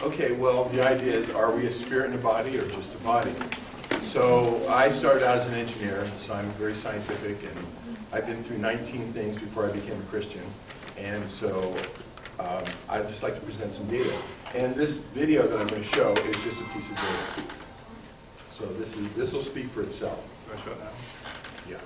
Okay, well, the idea is, are we a spirit and a body or just a body? So I started out as an engineer, so I'm very scientific, and I've been through 19 things before I became a Christian. And so I'd just like to present some data. And this video that I'm going to show is just a piece of data. So this will speak for itself. Do I show it now? Yeah.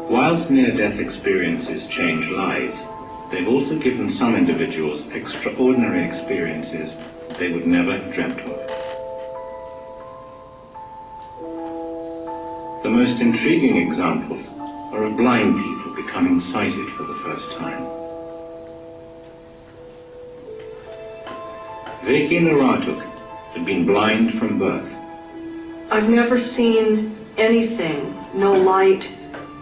Whilst near-death experiences change lives, they've also given some individuals extraordinary experiences they would never have dreamt of. The most intriguing examples are of blind people becoming sighted for the first time. Vicky Naratuk had been blind from birth. I've never seen anything, no light,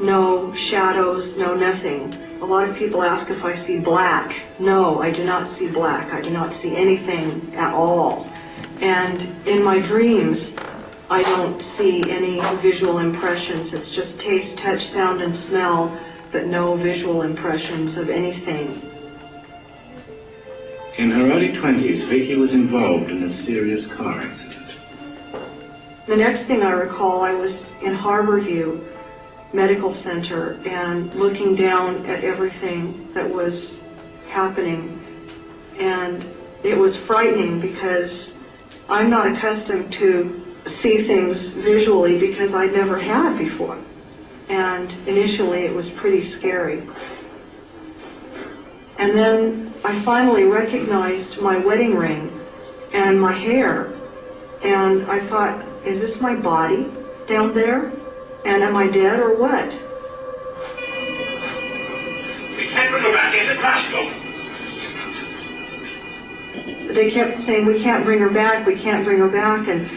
no shadows, no nothing. A lot of people ask if I see black. No, I do not see black. I do not see anything at all. And in my dreams, I don't see any visual impressions. It's just taste, touch, sound, and smell, but no visual impressions of anything. In her early 20s, Vicky was involved in a serious car accident. The next thing I recall, I was in Harborview Medical Center and looking down at everything that was happening. And it was frightening because I'm not accustomed to see things visually because I'd never had before. And initially it was pretty scary. And then I finally recognized my wedding ring and my hair. And I thought, is this my body down there? And am I dead or what? We can't bring her back in the crash room. They kept saying, we can't bring her back, we can't bring her back. And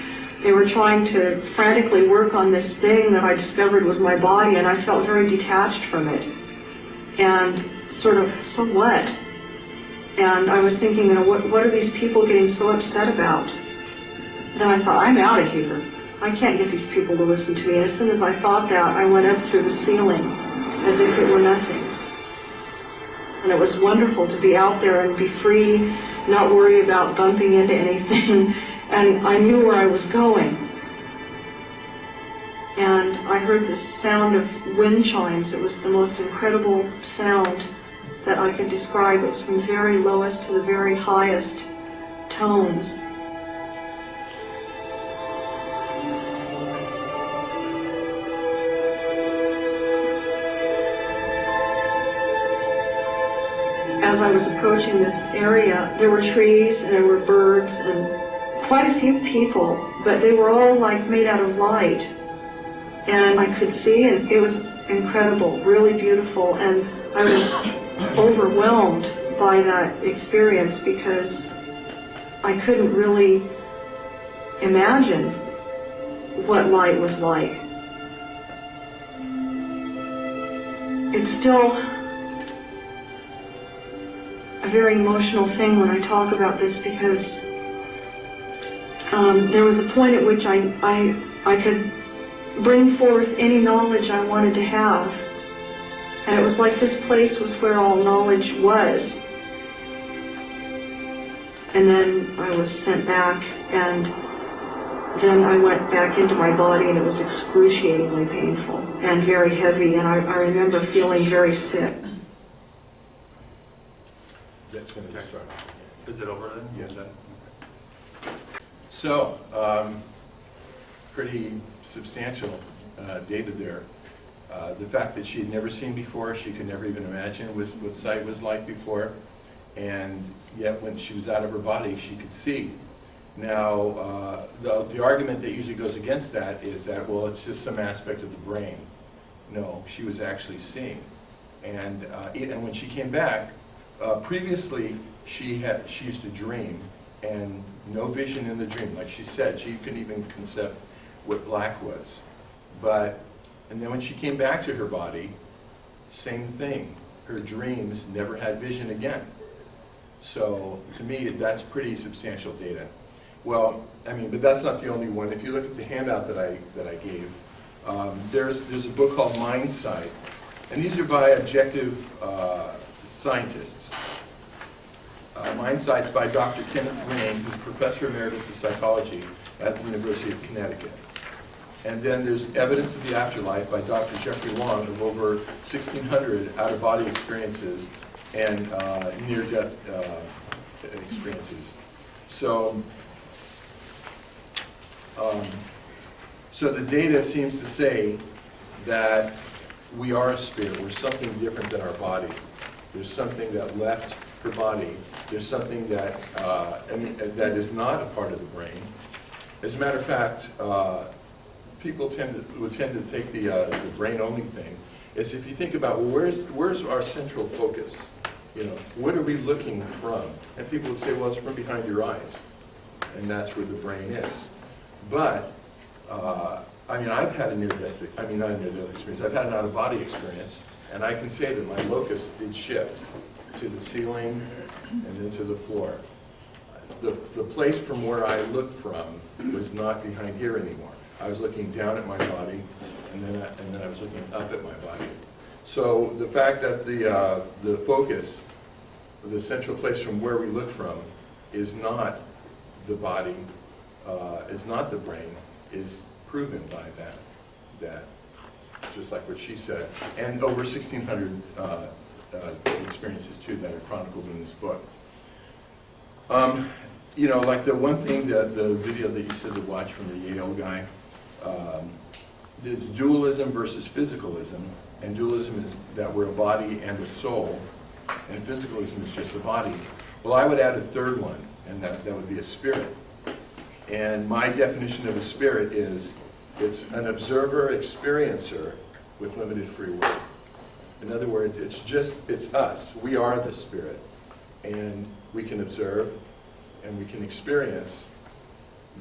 they were trying to frantically work on this thing that I discovered was my body, and I felt very detached from it. And sort of, so what? And I was thinking, what are these people getting so upset about? Then I thought, I'm out of here. I can't get these people to listen to me. And as soon as I thought that, I went up through the ceiling as if it were nothing. And it was wonderful to be out there and be free, not worry about bumping into anything. And I knew where I was going. And I heard this sound of wind chimes. It was the most incredible sound that I could describe. It was from the very lowest to the very highest tones. As I was approaching this area, there were trees and there were birds and quite a few people, but they were all like made out of light. And I could see, and it was incredible, really beautiful, and I was overwhelmed by that experience because I couldn't really imagine what light was like. It's still a very emotional thing when I talk about this because there was a point at which I could bring forth any knowledge I wanted to have. And it was like this place was where all knowledge was. And then I was sent back, and then I went back into my body, and it was excruciatingly painful and very heavy, and I remember feeling very sick. That's going to start. Is it over then? Yes. Is that- So, pretty substantial data there. The fact that she had never seen before, she could never even imagine what sight was like before, and yet when she was out of her body, she could see. Now, the argument that usually goes against that is that, well, it's just some aspect of the brain. No, she was actually seeing. And when she came back, previously she used to dream, and no vision in the dream. Like she said, she couldn't even conceive what black was. And then when she came back to her body, same thing. Her dreams never had vision again. So to me, that's pretty substantial data. Well, I mean, but that's not the only one. If you look at the handout that I gave, there's a book called Mind Sight, And these are by objective scientists. Mindsight's by Dr. Kenneth Rain, who's Professor Emeritus of Psychology at the University of Connecticut. And then there's Evidence of the Afterlife by Dr. Jeffrey Long of over 1,600 out-of-body experiences and near-death experiences. So the data seems to say that we are a spirit. We're something different than our body. There's something that left her body. There's something that that is not a part of the brain. As a matter of fact, people would tend to take the brain-only thing. Is if you think about, well, where's our central focus? You know, what are we looking from? And people would say, well, it's from behind your eyes, and that's where the brain is. But I mean, I've had not a near-death experience. I've had an out-of-body experience, and I can say that my locus did shift to the ceiling and then to the floor. The place from where I looked from was not behind here anymore. I was looking down at my body, and then I was looking up at my body. So the fact that the focus, the central place from where we look from, is not the body, is not the brain, is proven by that, just like what she said, and over 1,600 experiences too that are chronicled in this book. You know, like the one thing that the video that you said to watch from the Yale guy, there's dualism versus physicalism, and dualism is that we're a body and a soul, and physicalism is just a body. Well, I would add a third one, and that would be a spirit. And my definition of a spirit is it's an observer, experiencer with limited free will. In other words, it's us. We are the spirit. And we can observe and we can experience,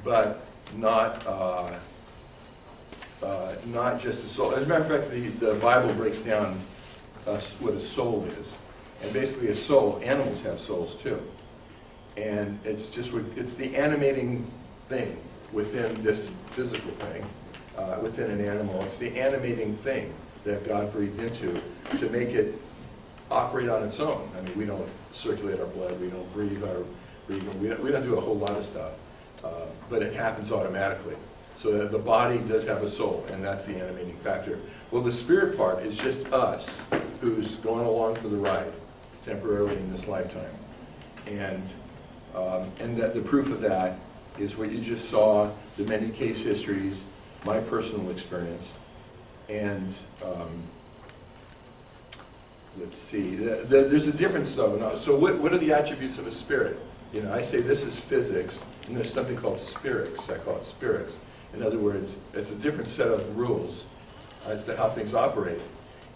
but not just the soul. As a matter of fact, the Bible breaks down what a soul is. And basically a soul, animals have souls too. And it's the animating thing within this physical thing, within an animal. It's the animating thing that God breathed into to make it operate on its own. I mean, we don't circulate our blood, we don't breathe our breathing, we don't do a whole lot of stuff, but it happens automatically. So that the body does have a soul, and that's the animating factor. Well, the spirit part is just us who's going along for the ride temporarily in this lifetime. And that the proof of that is what you just saw, the many case histories, my personal experience, and let's see. There's a difference, though. No, so what are the attributes of a spirit? You know, I say this is physics, and there's something called spirits. I call it spirits. In other words, it's a different set of rules as to how things operate.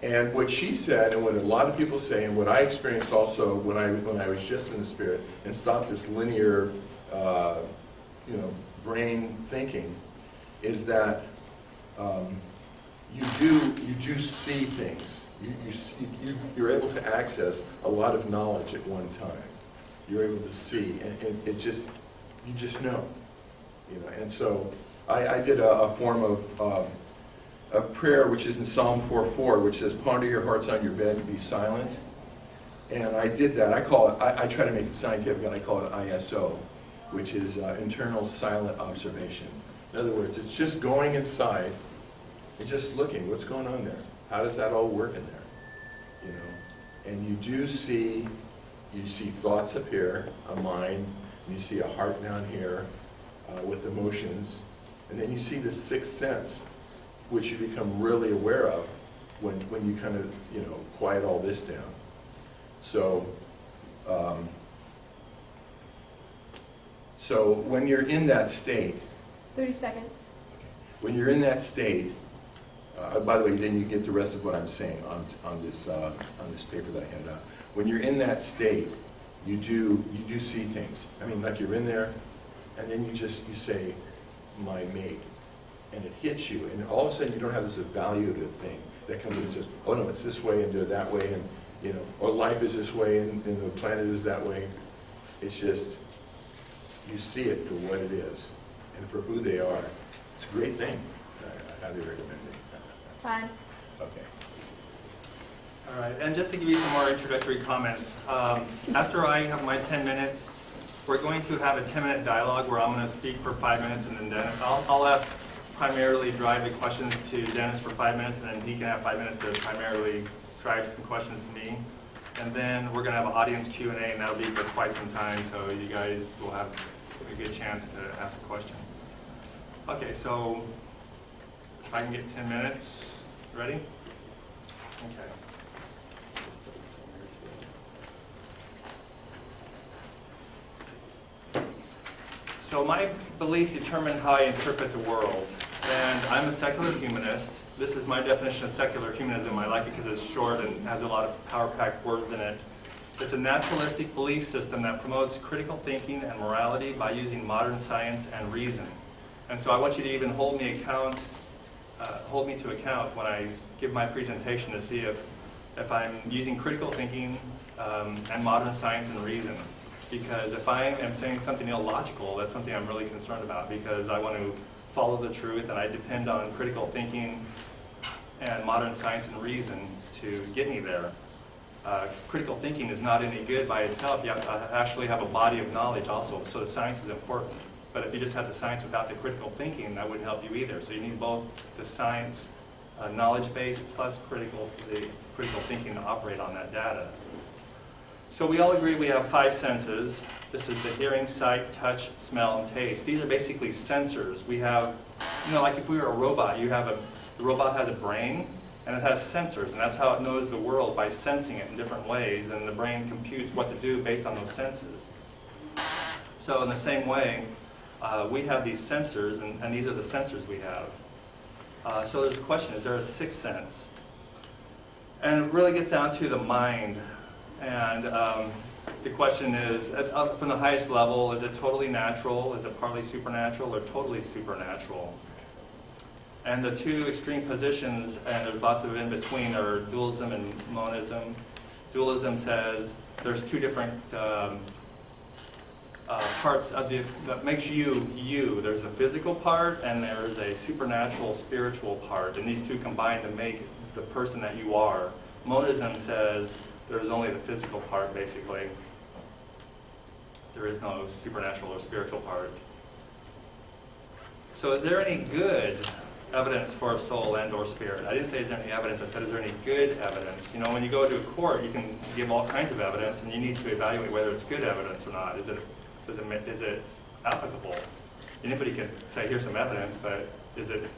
And what she said, and what a lot of people say, and what I experienced also when I was just in the spirit and stopped this linear, brain thinking, is that you do see things. You're able to access a lot of knowledge at one time. You're able to see, and you just know, you know. And so I did a form of a prayer which is in Psalm 4:4, which says, "Ponder your hearts on your bed and be silent." And I did that. I call it. I try to make it scientific, and I call it ISO, which is internal silent observation. In other words, it's just going inside and just looking. What's going on there? How does that all work in there? You know, and you do see. You see thoughts up here, a mind, and you see a heart down here with emotions, and then you see the sixth sense, which you become really aware of when you kind of, quiet all this down. So, so when you're in that state, 30 seconds. when you're in that state, by the way, then you get the rest of what I'm saying on this paper that I hand out. When you're in that state, you do see things. I mean, like you're in there, and then you say, "My mate," and it hits you, and all of a sudden you don't have this evaluative thing that comes in and says, "Oh no, it's this way and they're that way," and or life is this way and the planet is that way. It's just you see it for what it is and for who they are. It's a great thing. I highly recommend it. Fine. Okay. All right, and just to give you some more introductory comments, after I have my 10 minutes, we're going to have a 10-minute dialogue where I'm going to speak for 5 minutes, and then I'll ask primarily drive the questions to Dennis for 5 minutes, and then he can have 5 minutes to primarily drive some questions to me. And then we're going to have an audience Q&A, and that'll be for quite some time, so you guys will have a good chance to ask a question. Okay, so if I can get 10 minutes, ready? Okay. So my beliefs determine how I interpret the world, and I'm a secular humanist. This is my definition of secular humanism. I like it because it's short and has a lot of power-packed words in it. It's a naturalistic belief system that promotes critical thinking and morality by using modern science and reason. And so I want you to even hold me to account when I give my presentation to see if I'm using critical thinking and modern science and reason. Because if I am saying something illogical, that's something I'm really concerned about, because I want to follow the truth and I depend on critical thinking and modern science and reason to get me there. Critical thinking is not any good by itself. You have to actually have a body of knowledge also, so the science is important. But if you just have the science without the critical thinking, that wouldn't help you either. So you need both the science, knowledge base, plus the critical thinking to operate on that data. So we all agree we have 5 senses. This is the hearing, sight, touch, smell, and taste. These are basically sensors. We have, like if we were a robot, the robot has a brain, and it has sensors, and that's how it knows the world, by sensing it in different ways, and the brain computes what to do based on those senses. So in the same way, we have these sensors, and these are the sensors we have. So there's a question, is there a 6th sense? And it really gets down to the mind. And the question is, from the highest level, is it totally natural, is it partly supernatural, or totally supernatural? And the two extreme positions, and there's lots of in between, are dualism and monism. Dualism says there's 2 different parts of that makes you. There's a physical part, and there's a supernatural, spiritual part, and these 2 combine to make the person that you are. Monism says there's only the physical part, basically. There is no supernatural or spiritual part. So is there any good evidence for a soul and or spirit? I didn't say is there any evidence, I said is there any good evidence? When you go to a court, you can give all kinds of evidence, and you need to evaluate whether it's good evidence or not. Is it applicable? Anybody can say, here's some evidence, but does it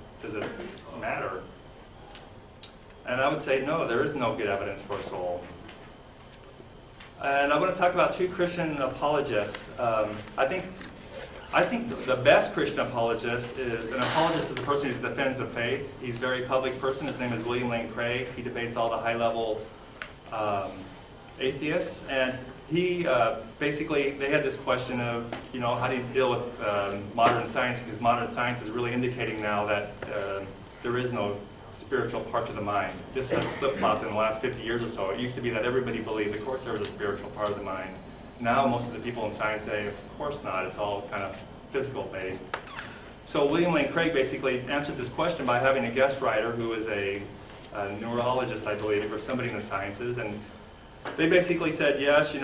matter? And I would say, no, there is no good evidence for a soul. And I want to talk about 2 Christian apologists. I think the best Christian apologist is, an apologist is a person who defends the faith. He's a very public person. His name is William Lane Craig. He debates all the high-level atheists. And he basically, they had this question of, how do you deal with modern science? Because modern science is really indicating now that there is no spiritual part to the mind. This has flip-flopped in the last 50 years or so. It used to be that everybody believed, of course, there was a spiritual part of the mind. Now, most of the people in science say, of course not. It's all kind of physical-based. So William Lane Craig basically answered this question by having a guest writer who is a neurologist, I believe, or somebody in the sciences. And they basically said, yes,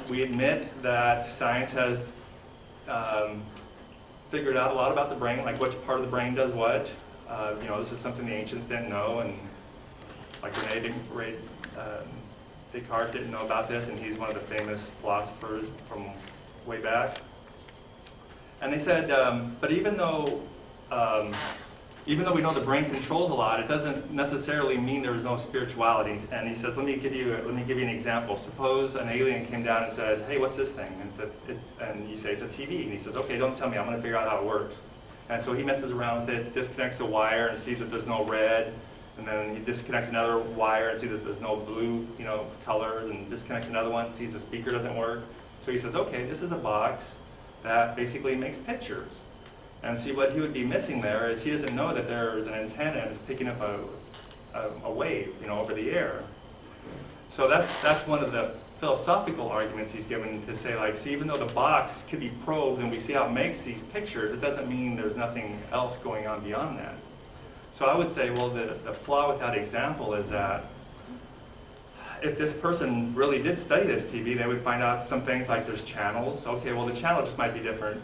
we admit that science has figured out a lot about the brain, like which part of the brain does what. This is something the ancients didn't know, and like Descartes didn't know about this, and he's one of the famous philosophers from way back. And they said, but even though we know the brain controls a lot, it doesn't necessarily mean there is no spirituality. And he says, let me give you an example. Suppose an alien came down and said, hey, what's this thing? And you say, it's a TV. And he says, okay, don't tell me. I'm going to figure out how it works. And so he messes around with it, disconnects a wire and sees that there's no red, and then he disconnects another wire and sees that there's no blue, colors, and disconnects another one, sees the speaker doesn't work. So he says, okay, this is a box that basically makes pictures. And see, what he would be missing there is he doesn't know that there's an antenna and it's picking up a wave, over the air. So that's one of the philosophical arguments he's given, to say, like, see, even though the box could be probed and we see how it makes these pictures, it doesn't mean there's nothing else going on beyond that. So I would say, well, the flaw with that example is that if this person really did study this TV, they would find out some things like there's channels. Okay, well the channel just might be different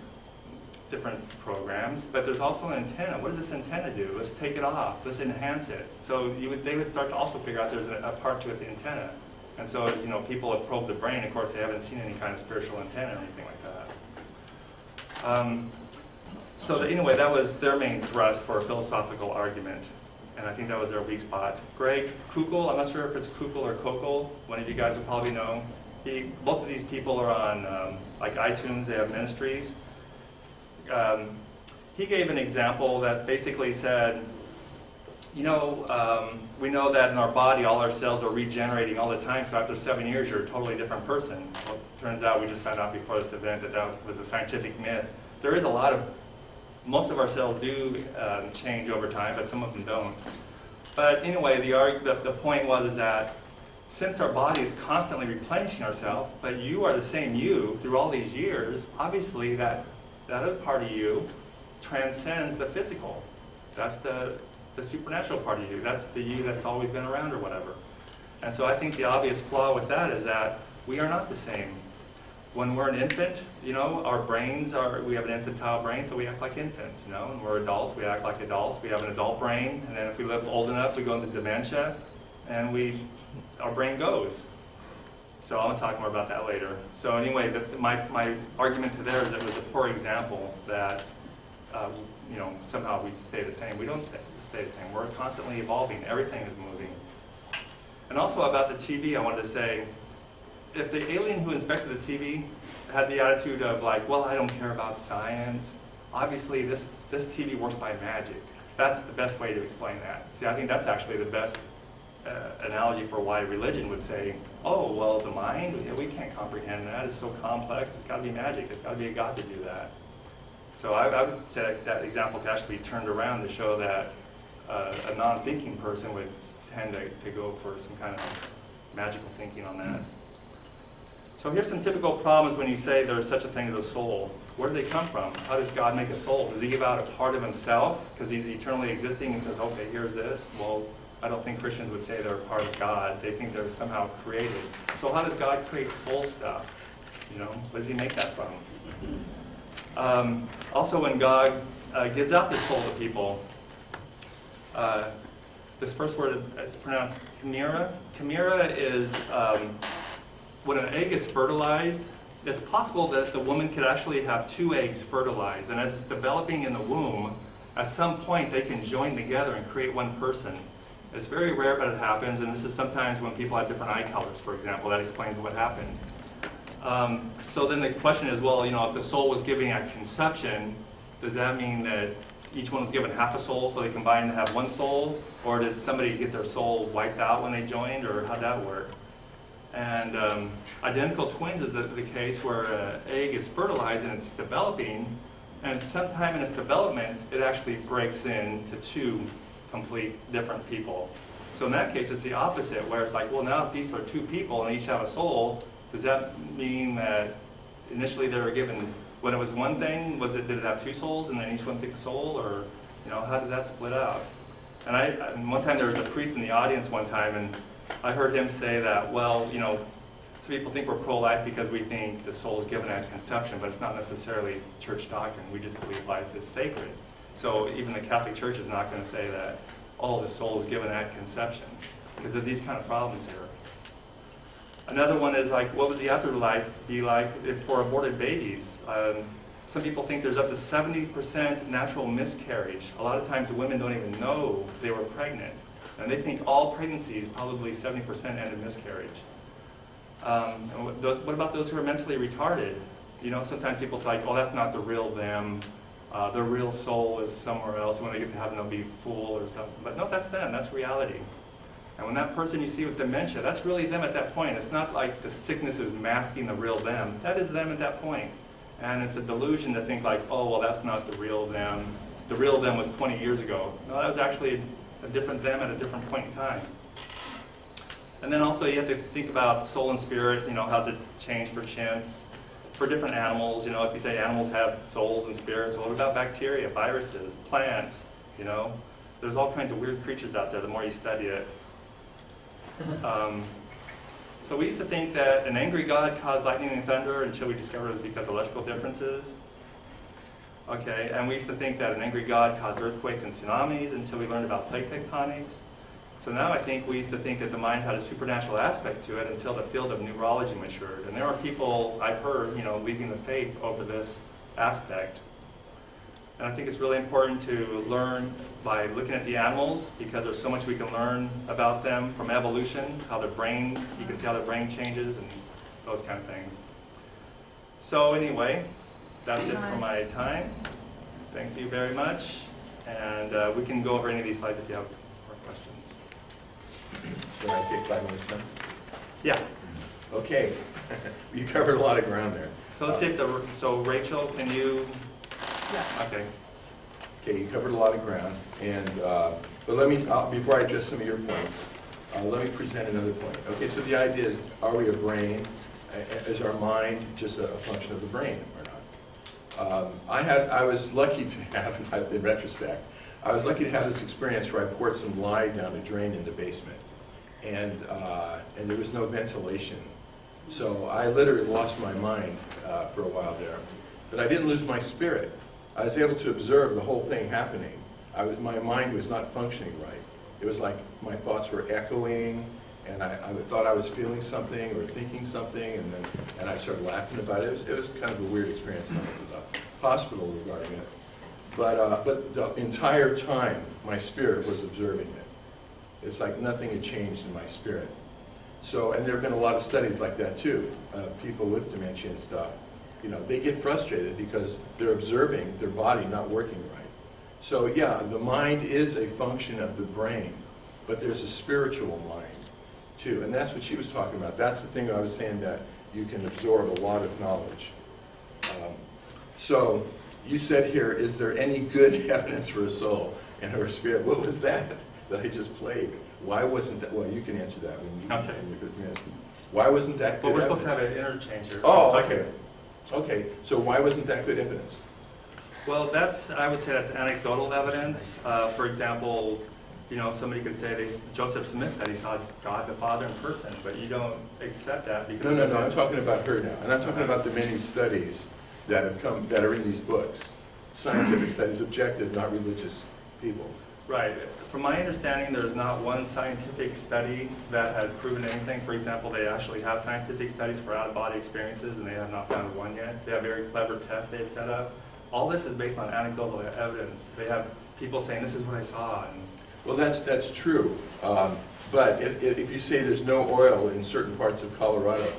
programs, but there's also an antenna. What does this antenna do? Let's take it off. Let's enhance it. So they would start to also figure out there's a part to it, the antenna. And so as people have probed the brain, of course they haven't seen any kind of spiritual antenna or anything like that. So anyway, that was their main thrust for a philosophical argument. And I think that was their weak spot. Greg Koukl, I'm not sure if it's Koukl or Kokel, one of you guys will probably know. Both of these people are on like iTunes, they have ministries. He gave an example that basically said, we know that in our body all our cells are regenerating all the time, so after 7 years you're a totally different person. Well, it turns out we just found out before this event that was a scientific myth. There is most of our cells do change over time, but some of them don't. But anyway, the point was that since our body is constantly replenishing ourselves, but you are the same you through all these years, obviously that other part of you transcends the physical. That's the supernatural part of you. That's the you that's always been around or whatever. And so I think the obvious flaw with that is that we are not the same. When we're an infant, our brains we have an infantile brain, so we act like infants, and we're adults, we act like adults. We have an adult brain, and then if we live old enough, we go into dementia, and our brain goes. So I'll talk more about that later. So anyway, my argument to there is that it was a poor example that, somehow we stay the same. We don't stay the same. We're constantly evolving. Everything is moving. And also about the TV, I wanted to say, if the alien who inspected the TV had the attitude of like, well, I don't care about science, obviously this TV works by magic. That's the best way to explain that. See, I think that's actually the best analogy for why religion would say, oh, well, the mind, we can't comprehend that. It's so complex. It's got to be magic. It's got to be a God to do that. So I would say that example could actually be turned around to show that a non-thinking person would tend to go for some kind of magical thinking on that. So here's some typical problems when you say there's such a thing as a soul. Where do they come from? How does God make a soul? Does he give out a part of himself because he's eternally existing and says, okay, here's this? Well, I don't think Christians would say they're a part of God. They think they're somehow created. So how does God create soul stuff? Where does he make that from? Also, when God gives out the soul to people, this first word, it's pronounced chimera. Chimera is when an egg is fertilized, it's possible that the woman could actually have 2 eggs fertilized. And as it's developing in the womb, at some point they can join together and create one person. It's very rare, but it happens. And this is sometimes when people have different eye colors, for example. That explains what happened. So then the question is, well, if the soul was given at conception, does that mean that each one was given half a soul so they combined to have one soul? Or did somebody get their soul wiped out when they joined? Or how'd that work? And identical twins is the case where an egg is fertilized and it's developing, and sometime in its development, it actually breaks into 2 complete different people. So in that case, it's the opposite, where it's like, well, now if these are 2 people and each have a soul, does that mean that initially they were given, when it was one thing, did it have 2 souls and then each one took a soul, or how did that split out? And one time there was a priest in the audience one time, and I heard him say that, well, some people think we're pro-life because we think the soul is given at conception, but it's not necessarily church doctrine. We just believe life is sacred. So even the Catholic Church is not going to say that, oh, the soul is given at conception, because of these kind of problems here. Another one is like, what would the afterlife be like for aborted babies? Some people think there's up to 70% natural miscarriage. A lot of times the women don't even know they were pregnant. And they think all pregnancies, probably 70% end in miscarriage. What about those who are mentally retarded? Sometimes people say, like, oh, that's not the real them. Their real soul is somewhere else. When they get to heaven, they'll be full or something. But no, that's them. That's reality. And when that person you see with dementia, that's really them at that point. It's not like the sickness is masking the real them. That is them at that point. And it's a delusion to think like, oh, well, that's not the real them. The real them was 20 years ago. No, that was actually a different them at a different point in time. And then also you have to think about soul and spirit, how's it change for chimps, for different animals. If you say animals have souls and spirits, well, what about bacteria, viruses, plants, There's all kinds of weird creatures out there the more you study it. So we used to think that an angry God caused lightning and thunder until we discovered it was because of electrical differences. Okay, and we used to think that an angry God caused earthquakes and tsunamis until we learned about plate tectonics. So now I think we used to think that the mind had a supernatural aspect to it until the field of neurology matured. And there are people I've heard, leaving the faith over this aspect. And I think it's really important to learn by looking at the animals, because there's so much we can learn about them from evolution, how their brain, you can see how their brain changes and those kind of things. So anyway, that's it for my time. Thank you very much. And we can go over any of these slides if you have more questions. Should I take 5 minutes then? Yeah. Okay. You covered a lot of ground there. So let's see if so Rachel, can you? Yeah. Okay. Okay, you covered a lot of ground, and but let me, before I address some of your points, let me present another point. Okay, so the idea is, are we a brain? Is our mind just a function of the brain or not? I was lucky to have, in retrospect, I was lucky to have this experience where I poured some lye down a drain in the basement, and there was no ventilation. So I literally lost my mind for a while there, but I didn't lose my spirit. I was able to observe the whole thing happening. My mind was not functioning right. It was like my thoughts were echoing, and I thought I was feeling something or thinking something, and I started laughing about it. It was kind of a weird experience. I went to the hospital regarding it. But the entire time, my spirit was observing it. It's like nothing had changed in my spirit. So, and there have been a lot of studies like that too. People with dementia and stuff, they get frustrated because they're observing their body not working right. So yeah, the mind is a function of the brain, but there's a spiritual mind too. And that's what she was talking about. That's the thing I was saying, that you can absorb a lot of knowledge. So you said here, is there any good evidence for a soul and her spirit? What was that I just played? Why wasn't that? Well, you can answer that when you Why wasn't that good Well, we're evidence? supposed to have an interchange here. Oh, okay. Okay, so why wasn't that good evidence? Well, I would say that's anecdotal evidence. For example, somebody could say Joseph Smith said he saw God the Father in person, but you don't accept that because No, I'm talking about her now. And I'm talking about the many studies that are in these books. Scientific studies, objective, not religious people. Right. From my understanding, there's not one scientific study that has proven anything. For example, they actually have scientific studies for out-of-body experiences, and they have not found one yet. They have very clever tests they've set up. All this is based on anecdotal evidence. They have people saying, this is what I saw. And well, that's true. But if you say there's no oil in certain parts of Colorado,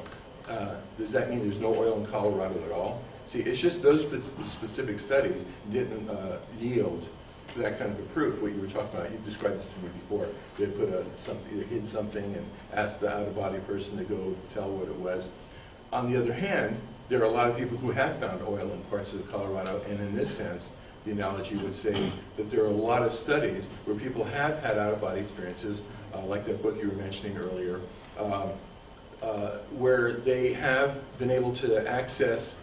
does that mean there's no oil in Colorado at all? See, it's just those specific studies didn't yield that kind of a proof. What you were talking about, you described this to me before. They put they hid something and asked the out-of-body person to go tell what it was. On the other hand, there are a lot of people who have found oil in parts of Colorado, and in this sense, the analogy would say that there are a lot of studies where people have had out-of-body experiences, like that book you were mentioning earlier, where they have been able to access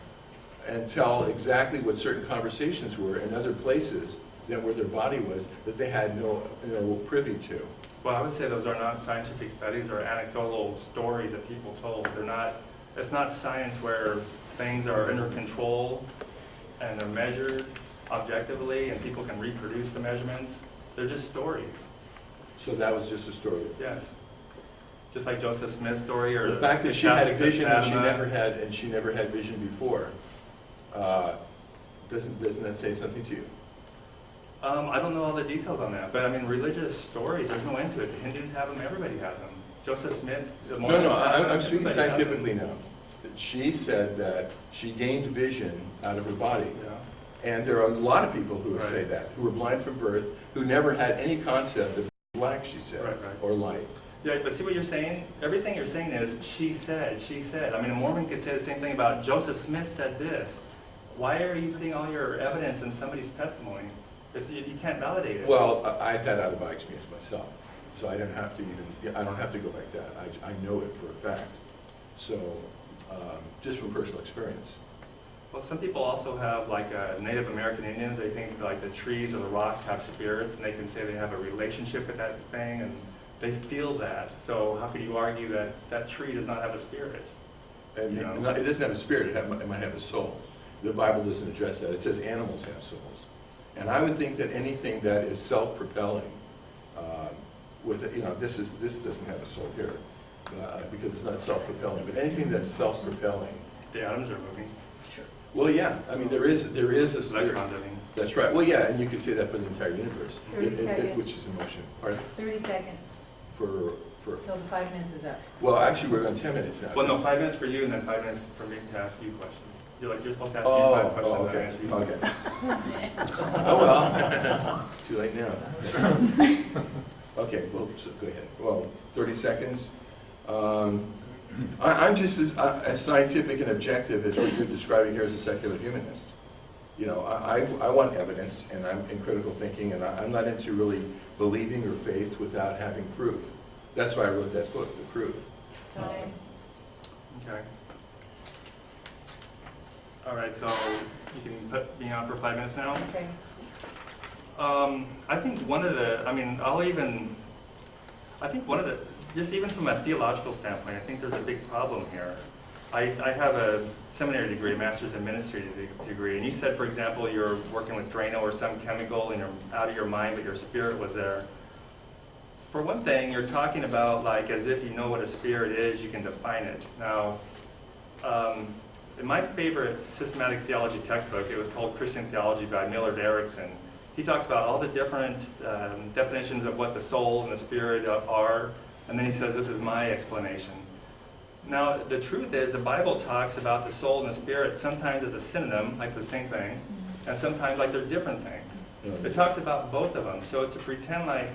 and tell exactly what certain conversations were in other places than where their body was, that they had no privy to. well, I would say those are not scientific studies or anecdotal stories that people told. It's not science where things are under control and they're measured objectively and people can reproduce the measurements. They're just stories. So that was just a story. Yes. Just like Joseph Smith's story, or The fact that she had Catholics of vision and Fatima. she never had vision before, doesn't that say something to you? I don't know all the details on that, but I mean, religious stories, there's no end to it. The Hindus have them, everybody has them. Joseph Smith, the Mormons have them, I'm speaking everybody has them. scientifically now. She said that she gained vision out of her body. Yeah. And there are a lot of people who would Right. say that, who were blind from birth, who never had any concept of black, she said, Right. or light. Yeah, but see what you're saying? Everything you're saying is, she said, she said. I mean, a Mormon could say the same thing about Joseph Smith said this. Why are you putting all your evidence in somebody's testimony? You can't validate it. Well, I've had out-of-body experience myself, so I don't have to go like that. I know it for a fact. So, just from personal experience. Well, some people also have, like Native American Indians, they think like the trees or the rocks have spirits, and they can say they have a relationship with that thing, and They feel that. So how could you argue that that tree does not have a spirit? And You know? it doesn't have a spirit, it might have a soul. The Bible doesn't address that. It says animals have souls. And I would think that anything that is self-propelling, this doesn't have a soul here, because it's not self-propelling, but anything that's self-propelling. The atoms are moving. Well, yeah, I mean, there is a spirit. Electrons, I mean. That's right. Well, yeah, and you could say that for the entire universe, 30 seconds. which is emotion. Pardon? 30 seconds For till the 5 minutes is up. well, actually, we're on 10 minutes now. Well, no, 5 minutes for you, and then 5 minutes for me to ask you questions. You're supposed to ask me 5 questions, and I okay. answer you. Okay. Oh, well, too late now. Okay, well, so go ahead. Well, 30 seconds. I'm just as scientific and objective as what you're describing here as a secular humanist. You know, I want evidence, and I'm in critical thinking, and I'm not into really believing or faith without having proof. That's why I wrote that book, The Proof. Time. Okay. All right, so you can put me on for 5 minutes now. Okay. I think just even from a theological standpoint, I think there's a big problem here. I have a seminary degree, a master's in ministry degree, and you said, for example, you're working with Drano or some chemical and you're out of your mind, but your spirit was there. For one thing, you're talking about like as if you know what a spirit is, you can define it. Now, in my favorite systematic theology textbook, it was called Christian Theology by Millard Erickson. He talks about all the different definitions of what the soul and the spirit are, and then he says, this is my explanation. Now, the truth is, the Bible talks about the soul and the spirit sometimes as a synonym, like the same thing, and sometimes like they're different things. It talks about both of them. So to pretend like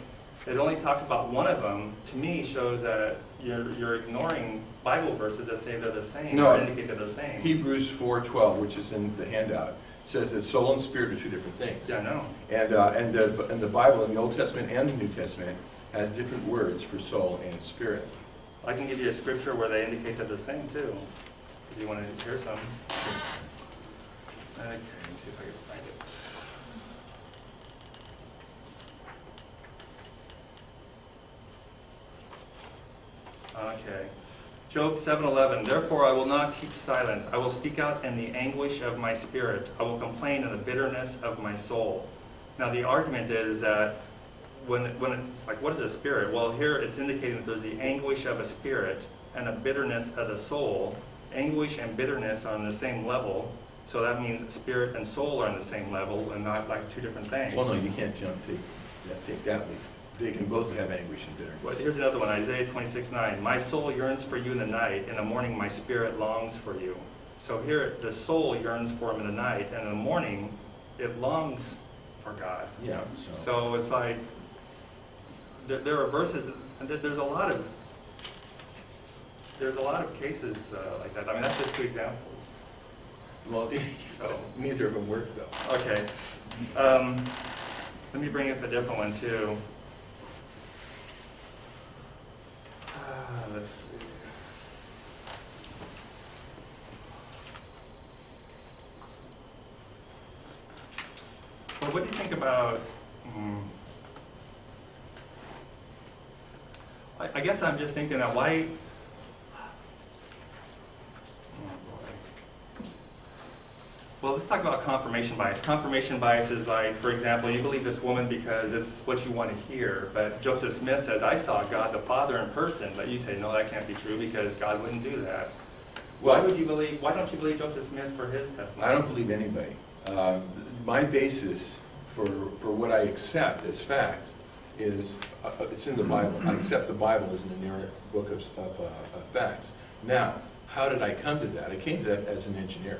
it only talks about one of them, to me, shows that you're ignoring Bible verses that say they're the same, or indicate that they're the same. Hebrews 4:12, which is in the handout, says that soul and spirit are two different things. Yeah, I know. And the Bible in the Old Testament and the New Testament has different words for soul and spirit. I can give you a scripture where they indicate that they're the same too, if you want to hear some. Okay, let me see if I can find it. Okay. Job 7:11. Therefore I will not keep silent. I will speak out in the anguish of my spirit. I will complain in the bitterness of my soul. Now the argument is that when it's like, what is a spirit? Well, here it's indicating that there's the anguish of a spirit and a bitterness of the soul. Anguish and bitterness are on the same level, so that means spirit and soul are on the same level and not like two different things. Well, no, you can't take that leap. They can both have anguish and bitterness. Well, here's another one, Isaiah 26:9. My soul yearns for you in the night. In the morning, my spirit longs for you. So here, the soul yearns for him in the night, and in the morning, it longs for God. Yeah. So it's like, there are verses, and there's a lot of cases like that. I mean, that's just two examples. Well, So neither of them work, though. okay, let me bring up a different one too. Let's see. Well, what do you think about? I guess I'm just thinking that why. Well, let's talk about confirmation bias. Confirmation bias is like, for example, you believe this woman because it's what you want to hear. But Joseph Smith says, I saw God the Father in person. But you say, no, that can't be true because God wouldn't do that. Why don't you believe Joseph Smith for his testimony? I don't believe anybody. My basis for what I accept as fact is, it's in the Bible. I accept the Bible as an inerrant book of facts. Now, how did I come to that? I came to that as an engineer.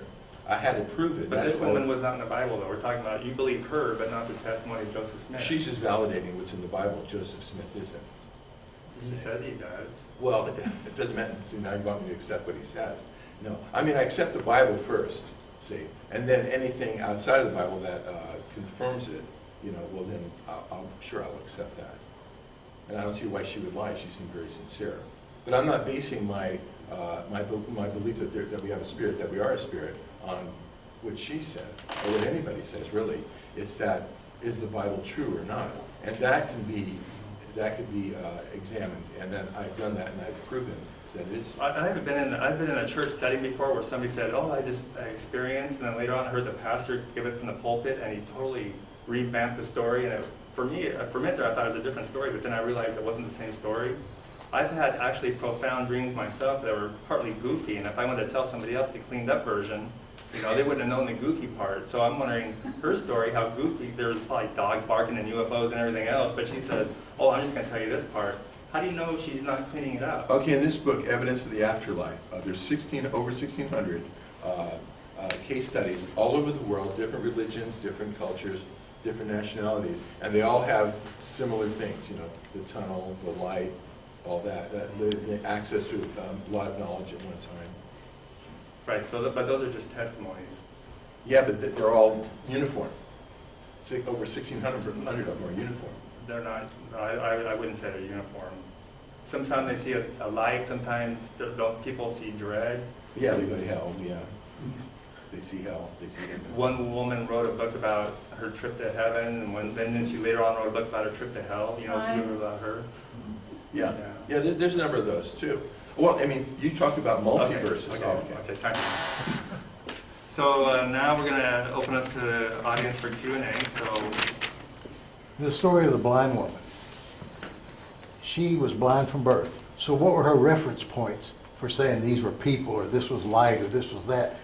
I had to prove it. But this woman was not in the Bible, though. We're talking about you believe her, but not the testimony of Joseph Smith. She's just validating what's in the Bible. Joseph Smith isn't. He says he does. Well, it doesn't matter. Now you want me to accept what he says. No. I mean, I accept the Bible first, see, and then anything outside of the Bible that confirms it, well, then I'll accept that. And I don't see why she would lie. She seemed very sincere. But I'm not basing my belief that we have a spirit, that we are a spirit, on what she said, or what anybody says, really. It's that, is the Bible true or not? And that that could be examined. And then I've done that, and I've proven that it is. I've been in a church setting before where somebody said, "Oh, I experienced," and then later on I heard the pastor give it from the pulpit, and he totally revamped the story. And for me, for a minute there, I thought it was a different story, but then I realized it wasn't the same story. I've had actually profound dreams myself that were partly goofy, and if I wanted to tell somebody else the cleaned up version, they wouldn't have known the goofy part. So I'm wondering, her story, how goofy, there's probably dogs barking and UFOs and everything else, but she says, "Oh, I'm just going to tell you this part." How do you know she's not cleaning it up? Okay, in this book, Evidence of the Afterlife, there's over 1,600 case studies all over the world, different religions, different cultures, different nationalities, and they all have similar things, the tunnel, the light, all that, the access to a lot of knowledge at one time. Right, but those are just testimonies. Yeah, but they're all uniform. Over 1,600 of them are uniform. They're not, I wouldn't say they're uniform. Sometimes they see a light, sometimes people see dread. Yeah, they go to hell, yeah. They see hell, they see heaven. One woman wrote a book about her trip to heaven, and then she later on wrote a book about her trip to hell. You remember about her? Yeah, there's a number of those too. Well, I mean, you talk about multiverses. Okay, thank you. So now we're going to open up to the audience for Q&A. So The story of the blind woman. She was blind from birth. So what were her reference points for saying these were people, or this was light, or this was that?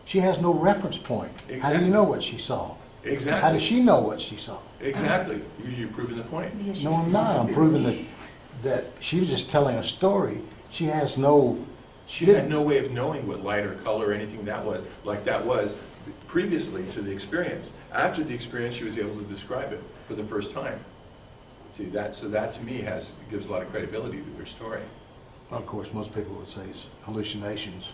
She has no reference point. Exactly. How do you know what she saw? Exactly. How does she know what she saw? Exactly. Usually you're proving the point. No, I'm not. I'm proving that she was just telling a story. She has no... She had no way of knowing what light or color or anything that was previously to the experience. After the experience, she was able to describe it for the first time. See that? So that to me gives a lot of credibility to her story. Well, of course, most people would say it's hallucinations.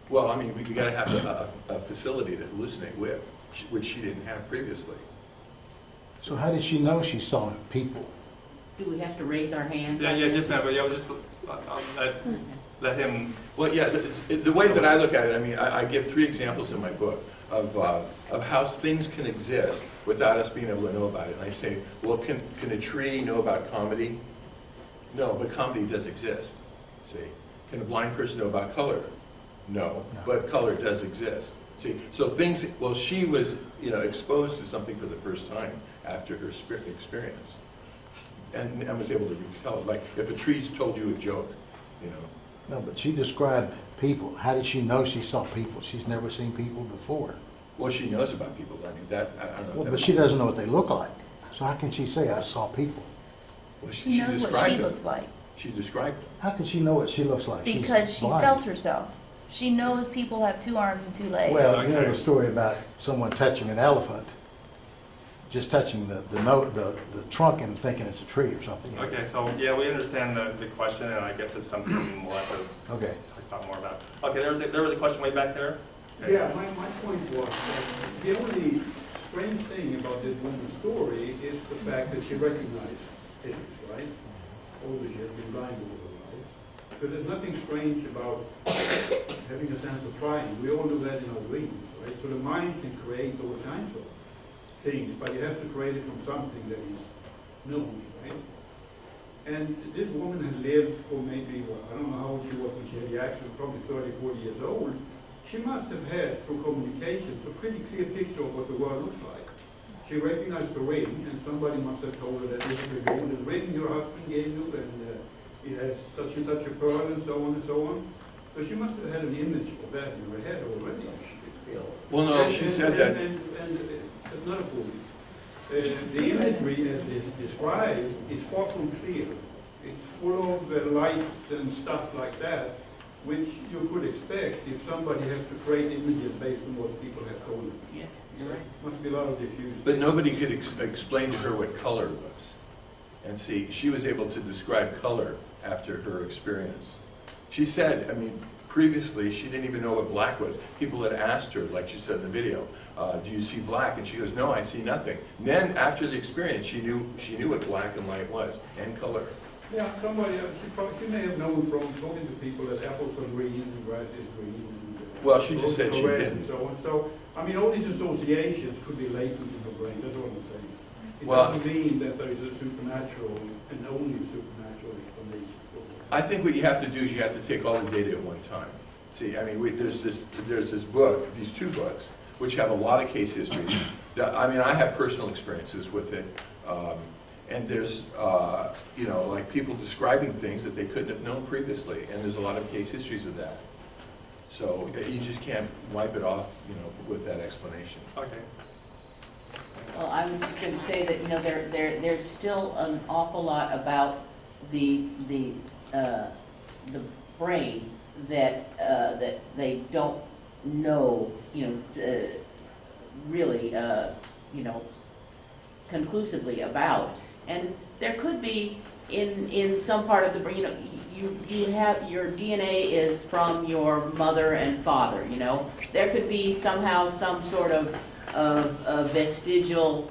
Well, I mean, we got to have a facility to hallucinate with, which she didn't have previously. So how did she know she saw people? Do we have to raise our hands? yeah, just remember, just let him. Well, yeah, the way that I look at it, I mean, I give 3 examples in my book of how things can exist without us being able to know about it. And I say, well, can a tree know about comedy? No, but comedy does exist. See, can a blind person know about color? No, but color does exist. See, so things. Well, she was, exposed to something for the first time after her experience, and was able to retell it. Like if a tree's told you a joke, No, but she described people. How did she know she saw people? She's never seen people before. Well, she knows about people. I mean, I don't know. Well, but she doesn't know what they look like. So how can she say, I saw people? Well, She knows what described she them. looks like She described them. How can she know what she looks like? She's because she blind. felt herself. She knows people have 2 arms and 2 legs. Well, you know the story about someone touching an elephant, just touching the trunk and thinking it's a tree or something. Okay, so yeah, we understand the question, and I guess it's something we'll have to Okay. talk more about. Okay, there was a question way back there. Okay. Yeah, my point was that the only strange thing about this woman's story is the fact that she recognized it, right? Although she has been blind all her life. Because there's nothing strange about having a sense of trying. We all do that in our dreams, right? So the mind can create all kinds of things, but you have to create it from something that is known, right? And this woman has lived for maybe, I don't know how old she was when she had the accident, probably 30, 40 years old. She must have had, through communications, a pretty clear picture of what the world looks like. She recognized the ring, and somebody must have told her that this is the golden ring your husband gave you, and it has such and such a pearl, and so on and so on. So she must have had an image of that in her head already. Well, no, she said that. And that's not a point. The imagery as it's described is far from clear. It's full of lights and stuff like that, which you could expect if somebody has to create images based on what people have told them. Yeah, you're right. Must be a lot of diffuse. But nobody could explain to her what color was. And see, she was able to describe color after her experience. She said, I mean, previously she didn't even know what black was. People had asked her, like she said in the video, do you see black? And she goes, no, I see nothing. And then after the experience, she knew what black and light was, and color. Yeah, somebody, she may have known from talking to people that apples are green and grass is green. And, Well, she just said roses she are red didn't. And so on. So, I mean, all these associations could be latent in her brain. That's what I'm saying. It Well- doesn't mean that there is a supernatural and only supernatural explanation for it. I think what you have to do is you have to take all the data at one time. See, I mean, there's this book, these two books, which have a lot of case histories. I mean, I have personal experiences with it. And there's, you know, like people describing things that they couldn't have known previously. And there's a lot of case histories of that. So you just can't wipe it off, you know, with that explanation. Okay. Well, I was just going to say that, you know, there's still an awful lot about the brain that they don't know, you know, really, you know, conclusively about. And there could be in some part of the brain, you know, you have your DNA is from your mother and father, you know. There could be somehow some sort of vestigial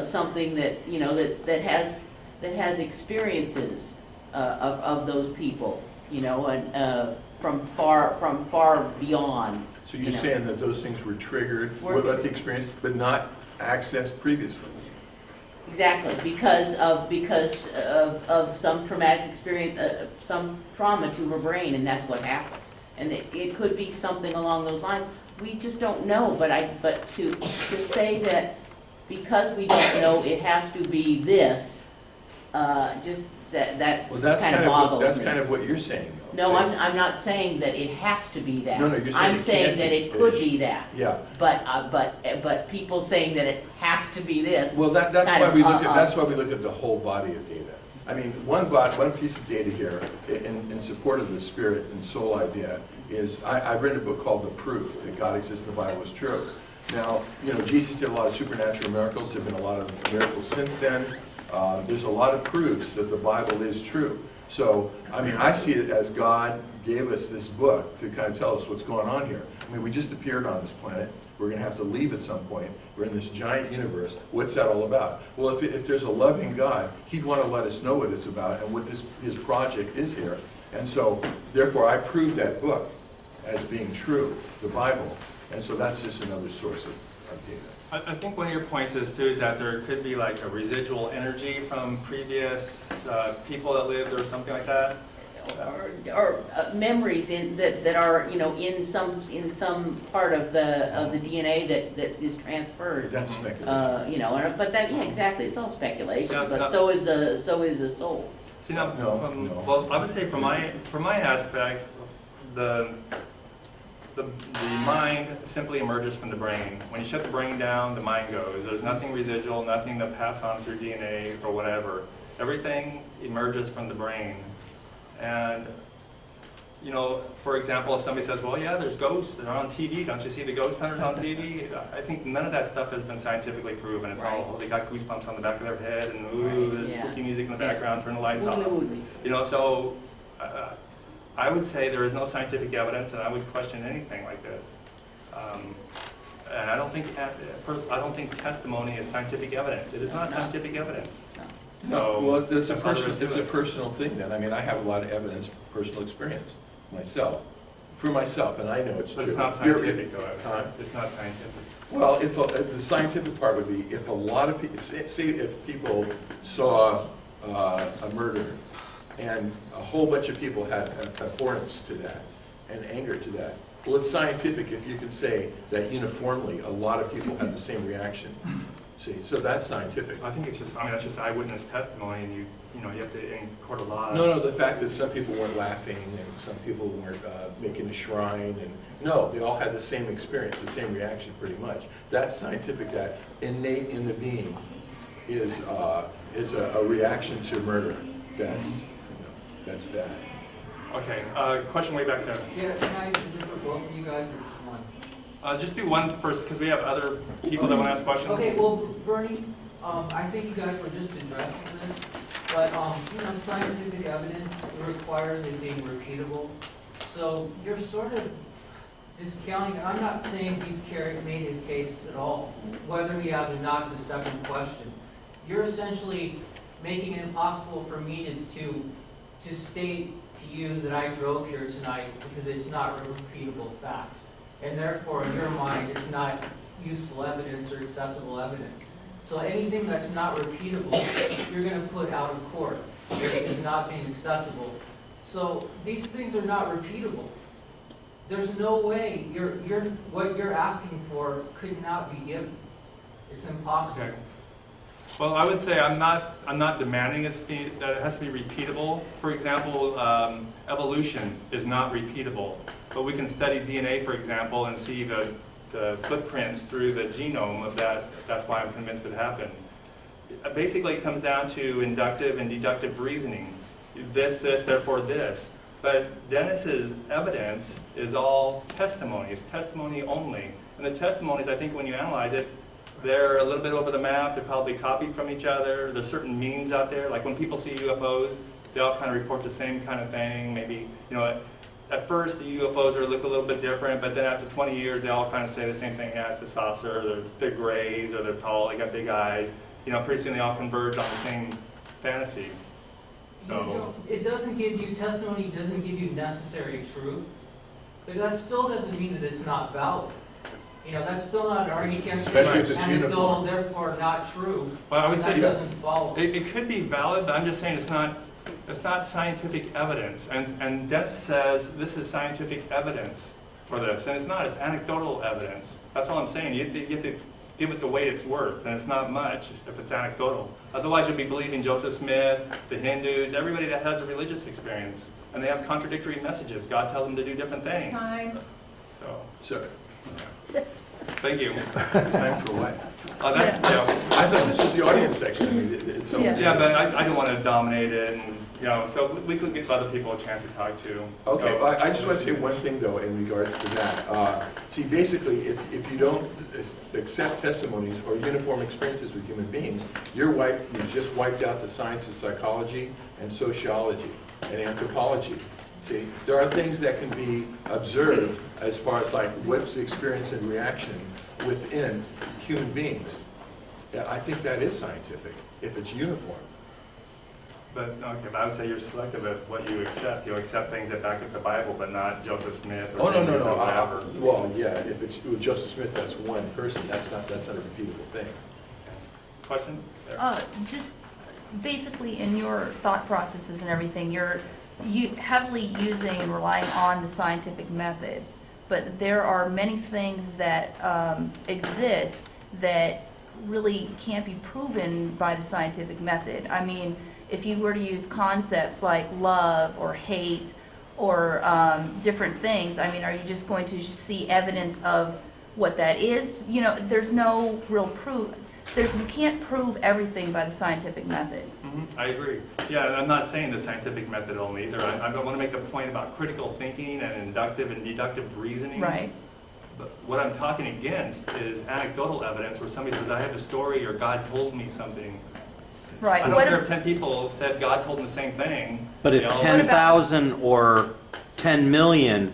something that, you know, that has experiences of those people, you know, and from far beyond. So you're you know. saying that those things were triggered, what about the experience, but not accessed previously? Exactly, because of some traumatic experience, some trauma to her brain, and that's what happened. And it could be something along those lines. We just don't know. But to say that because we don't know, it has to be this, just that Well, that's kind of boggles that's me. kind of what you're saying, though. No, See? I'm not saying that it has to be that. No, you're saying I'm it saying can't that be. it could be that. Yeah. But people saying that it has to be this. Well, that's kind why of, we look at that's why we look at the whole body of data. I mean, one piece of data here in support of the spirit and soul idea is I've read a book called The Proof that God exists in the Bible is true. Now, you know, Jesus did a lot of supernatural miracles. There have been a lot of miracles since then. There's a lot of proofs that the Bible is true. So, I mean, I see it as God gave us this book to kind of tell us what's going on here. I mean, we just appeared on this planet. We're going to have to leave at some point. We're in this giant universe. What's that all about? Well, if there's a loving God, He'd want to let us know what it's about and what His project is here. And so, therefore, I prove that book as being true, the Bible. And so that's just another source of data. I think one of your points is too is that there could be like a residual energy from previous people that lived or something like that. Or memories that are, you know, in some part of the DNA that is transferred. That's speculation. You know, but that, yeah, exactly. It's all speculation. Yeah, but no. so is a soul. See now, No. well, I would say from my aspect, the mind simply emerges from the brain. When you shut the brain down, the mind goes. There's nothing residual, nothing to pass on through DNA or whatever. Everything emerges from the brain. And, you know, for example, if somebody says, well, yeah, there's ghosts, they're on TV, don't you see the ghost hunters on TV? I think none of that stuff has been scientifically proven. It's all, they got goosebumps on the back of their head, and ooh, there's Yeah. spooky music in the background, turn the lights off. Would. You know, so I would say there is no scientific evidence, and I would question anything like this. And I don't think testimony is scientific evidence. It is not No. scientific evidence. No. So Well, it's that's all there is to it's a it. personal thing then. I mean, I have a lot of evidence, personal experience myself, for myself, and I know it's But true. it's not scientific, though. It's not scientific. Well, if the scientific part would be if a lot of people, say if people saw a murder and a whole bunch of people had abhorrence to that and anger to that. Well, it's scientific if you can say that uniformly a lot of people had the same reaction. See, so that's scientific. I think it's just, I mean, that's just eyewitness testimony, and you know, you have to, in court of law. No, the fact that some people weren't laughing and some people weren't making a shrine, and no, they all had the same experience, the same reaction pretty much. That's scientific, that innate in the being is a reaction to murder. That's bad. Okay, question way back there. Yeah, is it for both of you guys or just one? Just do one first, because we have other people that want to ask questions. Okay, well, Bernie, I think you guys were just addressing this, but, you know, scientific evidence requires it being repeatable. So you're sort of discounting, I'm not saying he's made his case at all. Whether he has or not is a second question. You're essentially making it impossible for me to state to you that I drove here tonight because it's not a repeatable fact. And therefore, in your mind, it's not useful evidence or acceptable evidence. So anything that's not repeatable, you're going to put out of court as not being acceptable. So these things are not repeatable. There's no way what you're asking for could not be given. It's impossible. Okay. Well, I would say I'm not demanding that it has to be repeatable. For example, evolution is not repeatable, but we can study DNA, for example, and see the footprints through the genome of that. That's why I'm convinced it happened. Basically, it comes down to inductive and deductive reasoning. This, therefore this. But Dennis's evidence is all testimony. It's testimony only. And the testimonies, I think when you analyze it, they're a little bit over the map. They're probably copied from each other. There's certain memes out there. Like when people see UFOs, they all kind of report the same kind of thing. Maybe, at first the UFOs look a little bit different, but then after 20 years, they all kind of say the same thing. Yeah, it's a saucer. They're grays, or they're tall. They got big eyes. Pretty soon they all converge on the same fantasy. So It doesn't give you, testimony doesn't give you necessary truth, but that still doesn't mean that it's not valid. That's still not an argument against Especially if it's anecdotal, uniform. therefore not true. Well, I would say that doesn't follow. it could be valid, but I'm just saying it's not scientific evidence. And Dennis says this is scientific evidence for this, and it's not. It's anecdotal evidence. That's all I'm saying. You have to give it the weight it's worth, and it's not much if it's anecdotal. Otherwise, you'll be believing Joseph Smith, the Hindus, everybody that has a religious experience, and they have contradictory messages. God tells them to do different things. Time. So, Thank you. time for what? That's, I thought this was the audience section. I mean, it's so. yeah, but I don't want to dominate it, and so we could give other people a chance to talk to. Okay, So- I just want to say one thing, though, in regards to that. See, basically, if you don't accept testimonies or uniform experiences with human beings, you've just wiped out the science of psychology and sociology and anthropology. See, there are things that can be observed as far as like what's the experience and reaction within human beings. I think that is scientific, if it's uniform. But I would say you're selective at what you accept. You accept things that back up the Bible, but not Joseph Smith or Oh, no, Hindus or whatever. well, yeah, if it's with Joseph Smith, that's one person. That's not a repeatable thing. Question? There. Just basically in your thought processes and everything, you're heavily using and relying on the scientific method, but there are many things that exist that really can't be proven by the scientific method. I mean, if you were to use concepts like love or hate or different things, I mean, are you just going to see evidence of what that is? There's no real proof. You can't prove everything by the scientific method. I agree. Yeah, and I'm not saying the scientific method only either. I want to make the point about critical thinking and inductive and deductive reasoning. Right. But what I'm talking against is anecdotal evidence where somebody says, I have a story or God told me something. Right. I don't care if 10 people said God told them the same thing. But if 10,000 or 10 million,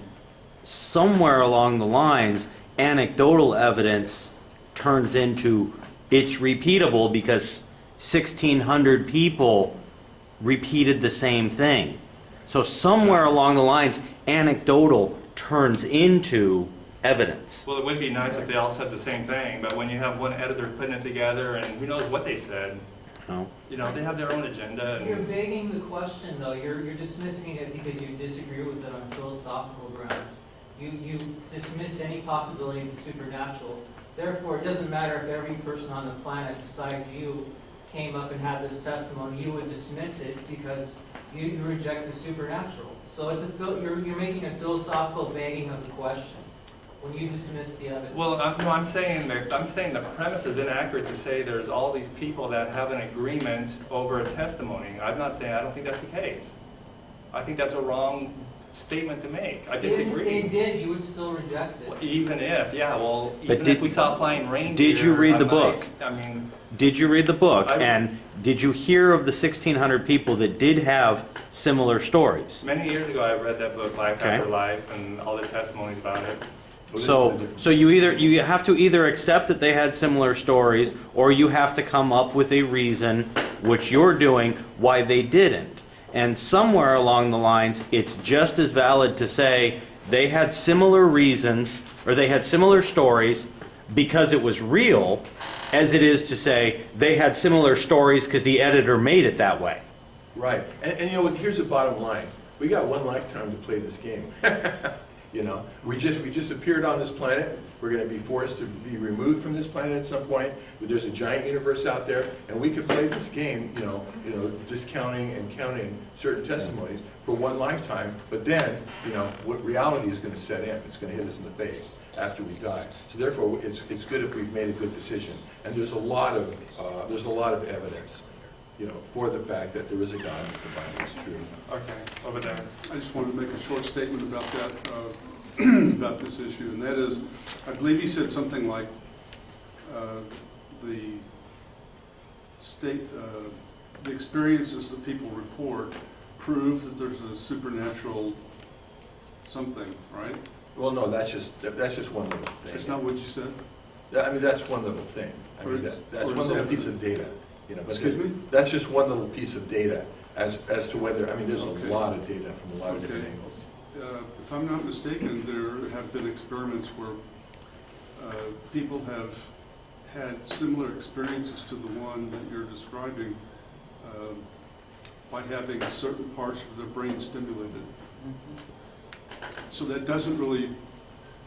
somewhere along the lines, anecdotal evidence turns into it's repeatable because 1,600 people repeated the same thing. So somewhere along the lines, anecdotal turns into evidence. Well, it would be nice if they all said the same thing, but when you have one editor putting it together and who knows what they said, No. they have their own agenda. You're begging the question, though. You're dismissing it because you disagree with it on philosophical grounds. You dismiss any possibility of the supernatural. Therefore, it doesn't matter if every person on the planet besides you came up and had this testimony. You would dismiss it because you reject the supernatural. So you're making a philosophical begging of the question when you dismiss the evidence. Well, I'm saying the premise is inaccurate to say there's all these people that have an agreement over a testimony. I'm not saying I don't think that's the case. I think that's a wrong statement to make. I disagree. If they did, you would still reject it. Even if, But if we saw flying reindeer. Did you read the book? Did you read the book? And did you hear of the 1,600 people that did have similar stories? Many years ago, I read that book, Life After Life, and all the testimonies about it. So you have to either accept that they had similar stories, or you have to come up with a reason, which you're doing, why they didn't. And somewhere along the lines, it's just as valid to say they had similar reasons, or they had similar stories, because it was real as it is to say they had similar stories because the editor made it that way. Right. And you know what, here's the bottom line. We got one lifetime to play this game. You know, we just appeared on this planet. We're going to be forced to be removed from this planet at some point. But there's a giant universe out there, and we could play this game, you know, discounting and counting certain testimonies for one lifetime. But then, you know, what reality is going to set in. It's going to hit us in the face after we die. So therefore, it's good if we've made a good decision. And there's a lot of evidence, you know, for the fact that there is a God and that the Bible is true. Okay, over there. I just wanted to make a short statement about that, about this issue, and that is, I believe he said something like the experiences that people report prove that there's a supernatural something, right? Well, no, that's just one little thing. That's not what you said? I mean, that's one little thing. I mean, that's For one little example. piece of data. You know, but Excuse me? that's just one little piece of data as to whether, I mean, there's Okay. a lot of data from a lot of Okay. different angles. If I'm not mistaken, there have been experiments where people have had similar experiences to the one that you're describing by having certain parts of their brain stimulated. So that doesn't really,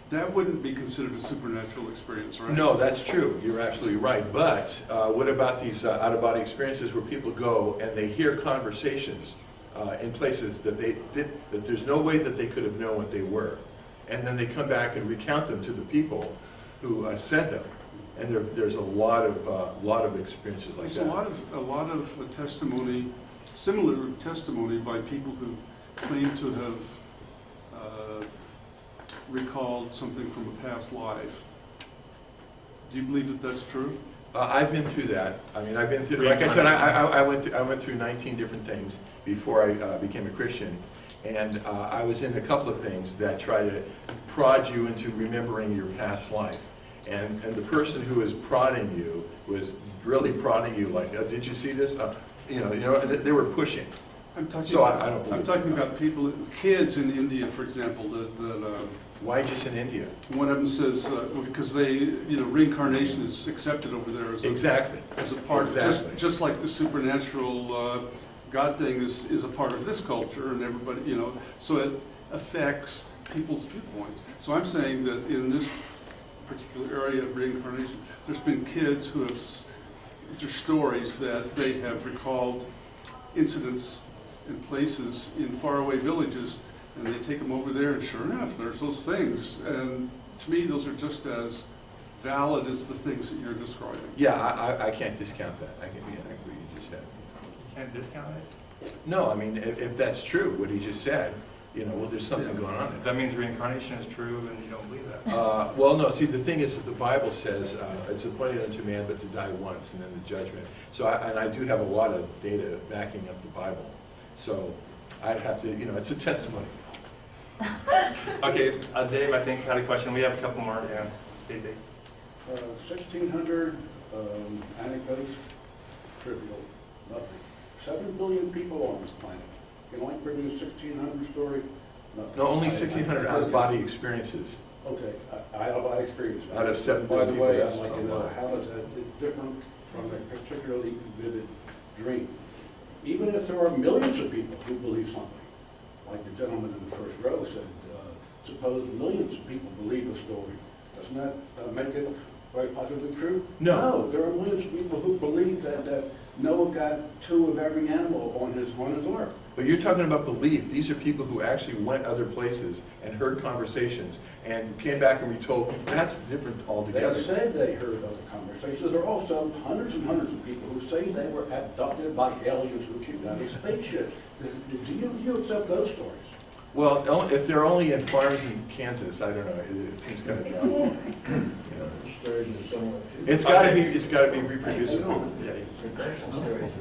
that wouldn't be considered a supernatural experience, right? No, that's true. You're absolutely right. But what about these out-of-body experiences where people go and they hear conversations in places that that there's no way that they could have known what they were, and then they come back and recount them to the people who said them, and there's a lot of experiences like There's that. a lot of testimony, similar testimony by people who claim to have recalled something from a past life. Do you believe that that's true? I've been through that. I mean, I've been through, like I said, I went through 19 different things before I became a Christian, and I was in a couple of things that try to prod you into remembering your past life. And the person who was prodding you was really prodding you, like, did you see this? You know, they were pushing. I'm talking, So I don't believe I'm talking that. about people, kids in India, for example, that Why just in India? one of them says, because they, you know, reincarnation is accepted over there as a, Exactly. as a part, Exactly. just like the supernatural God thing is a part of this culture, and everybody, you know, so it affects people's viewpoints. So I'm saying that in this particular area of reincarnation, there's been kids who have, their stories that they have recalled incidents in places in faraway villages, and they take them over there, and sure enough, there's those things. And to me, those are just as valid as the things that you're describing. Yeah, I can't discount that. I can, yeah, what you just said. You can't discount it? No, I mean, if that's true, what he just said, you know, well, there's something going on there. That means reincarnation is true and you don't believe that. Well, no, see, the thing is that the Bible says it's appointed unto man but to die once and then the judgment. So, I do have a lot of data backing up the Bible. So I'd have to, you know, it's a testimony. Okay, Dave, I think, had a question. We have a couple more. Yeah, Dave. 1,600 anecdotes, trivial, nothing. 7 billion people on this planet. You can only produce 1,600 stories, nothing. No, only 1,600 out-of-body experiences. Okay, out-of-body experience. Out of 7 By the billion way, people, I'd that's like a to know lot. how is that different from a particularly vivid dream? Even if there are millions of people who believe something, like the gentleman in the first row said, suppose millions of people believe a story, doesn't that make it very positively true? No. There are millions of people who believe that Noah got 2 of every animal on his ark. But you're talking about belief. These are people who actually went other places and heard conversations and came back and retold. That's different They altogether. said they heard other conversations. There are also hundreds and hundreds of people who say they were abducted by aliens who came down in spaceships. Do you accept those stories? Well, if they're only in farms in Kansas, I don't know. It seems kind of dumb. You know. It's got to be reproducible.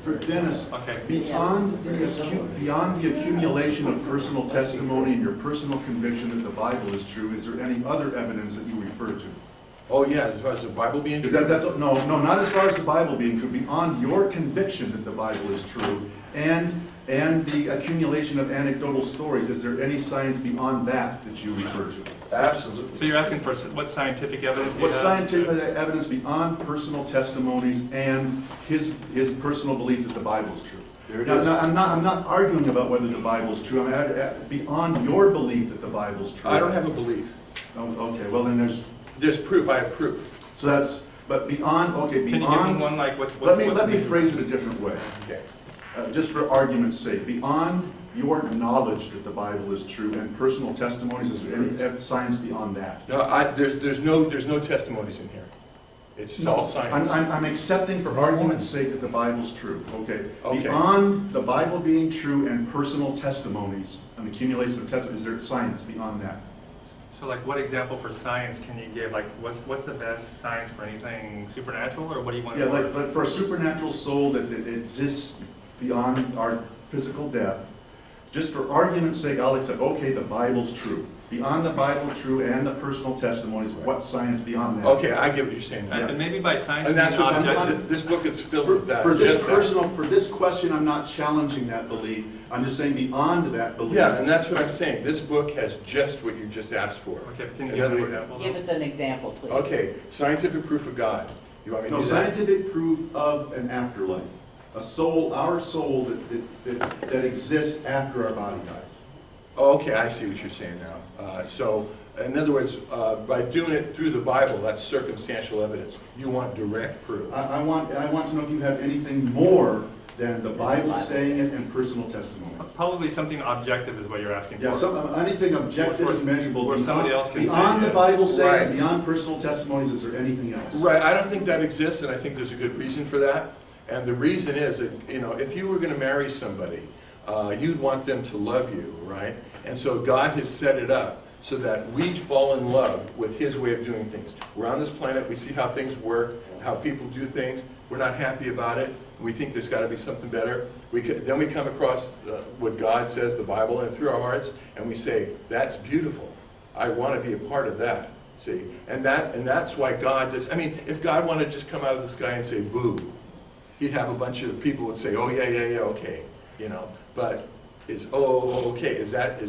For Dennis, Okay. beyond the accumulation of personal testimony and your personal conviction that the Bible is true, is there any other evidence that you refer to? Oh yeah, as far as the Bible being Is true. no, not as far as the Bible being true, beyond your conviction that the Bible is true, and and the accumulation of anecdotal stories, is there any science beyond that that you refer to? Absolutely. So you're asking for what scientific evidence do you What have? scientific evidence beyond personal testimonies and his personal belief that the Bible's true? There it Now, is. I'm not arguing about whether the Bible's true. Beyond your belief that the Bible's true. I don't have a belief. Oh, okay, well then There's proof. I have proof. so that's, but beyond, okay, Can you give me beyond, one, like, what's let me phrase it a different way, Okay. just for argument's sake. Beyond your knowledge that the Bible is true and personal testimonies, is there any science beyond that? No, there's no testimonies in here. It's all science. I'm accepting for argument's sake that the Bible's true, okay? Okay. Beyond the Bible being true and personal testimonies, an accumulation of testimonies, is there science beyond that? So, like, what example for science can you give? Like, what's the best science for anything supernatural, or what do you want Yeah, to like for a supernatural soul that exists beyond our physical death, just for argument's sake, I'll accept, okay, the Bible's true. Beyond the Bible true and the personal testimonies, what science beyond that? Okay, I get what you're saying now. And maybe by science, And that's you mean what objective. this book is filled with that. For this just that. personal, for this question, I'm not challenging that belief. I'm just saying beyond that belief. Yeah, and that's what I'm saying. This book has just what you just asked for. Okay, can you In give other an words- example? Give us an example, please. Okay, scientific proof of God. You want me to No, do that? scientific proof of an afterlife. A soul, our soul that exists after our body dies. Oh, okay, I see what you're saying now. So, in other words, by doing it through the Bible, that's circumstantial evidence. You want direct proof. I want to know if you have anything more than the Bible saying it and personal testimonies. Probably something objective is what you're asking Yeah, for. anything objective and measurable. Where somebody else can say beyond the yes. Bible saying, Right. beyond personal testimonies, is there anything else? Right, I don't think that exists, and I think there's a good reason for that. And the reason is that, if you were going to marry somebody, you'd want them to love you, right? And so God has set it up so that we fall in love with His way of doing things. We're on this planet, we see how things work, how people do things. We're not happy about it. We think there's got to be something better. Then we come across what God says, the Bible, and through our hearts, and we say, that's beautiful. I want to be a part of that. See? And that's why God does. I mean, if God wanted to just come out of the sky and say, boo, He'd have a bunch of people would say, oh, yeah, okay. But okay, is that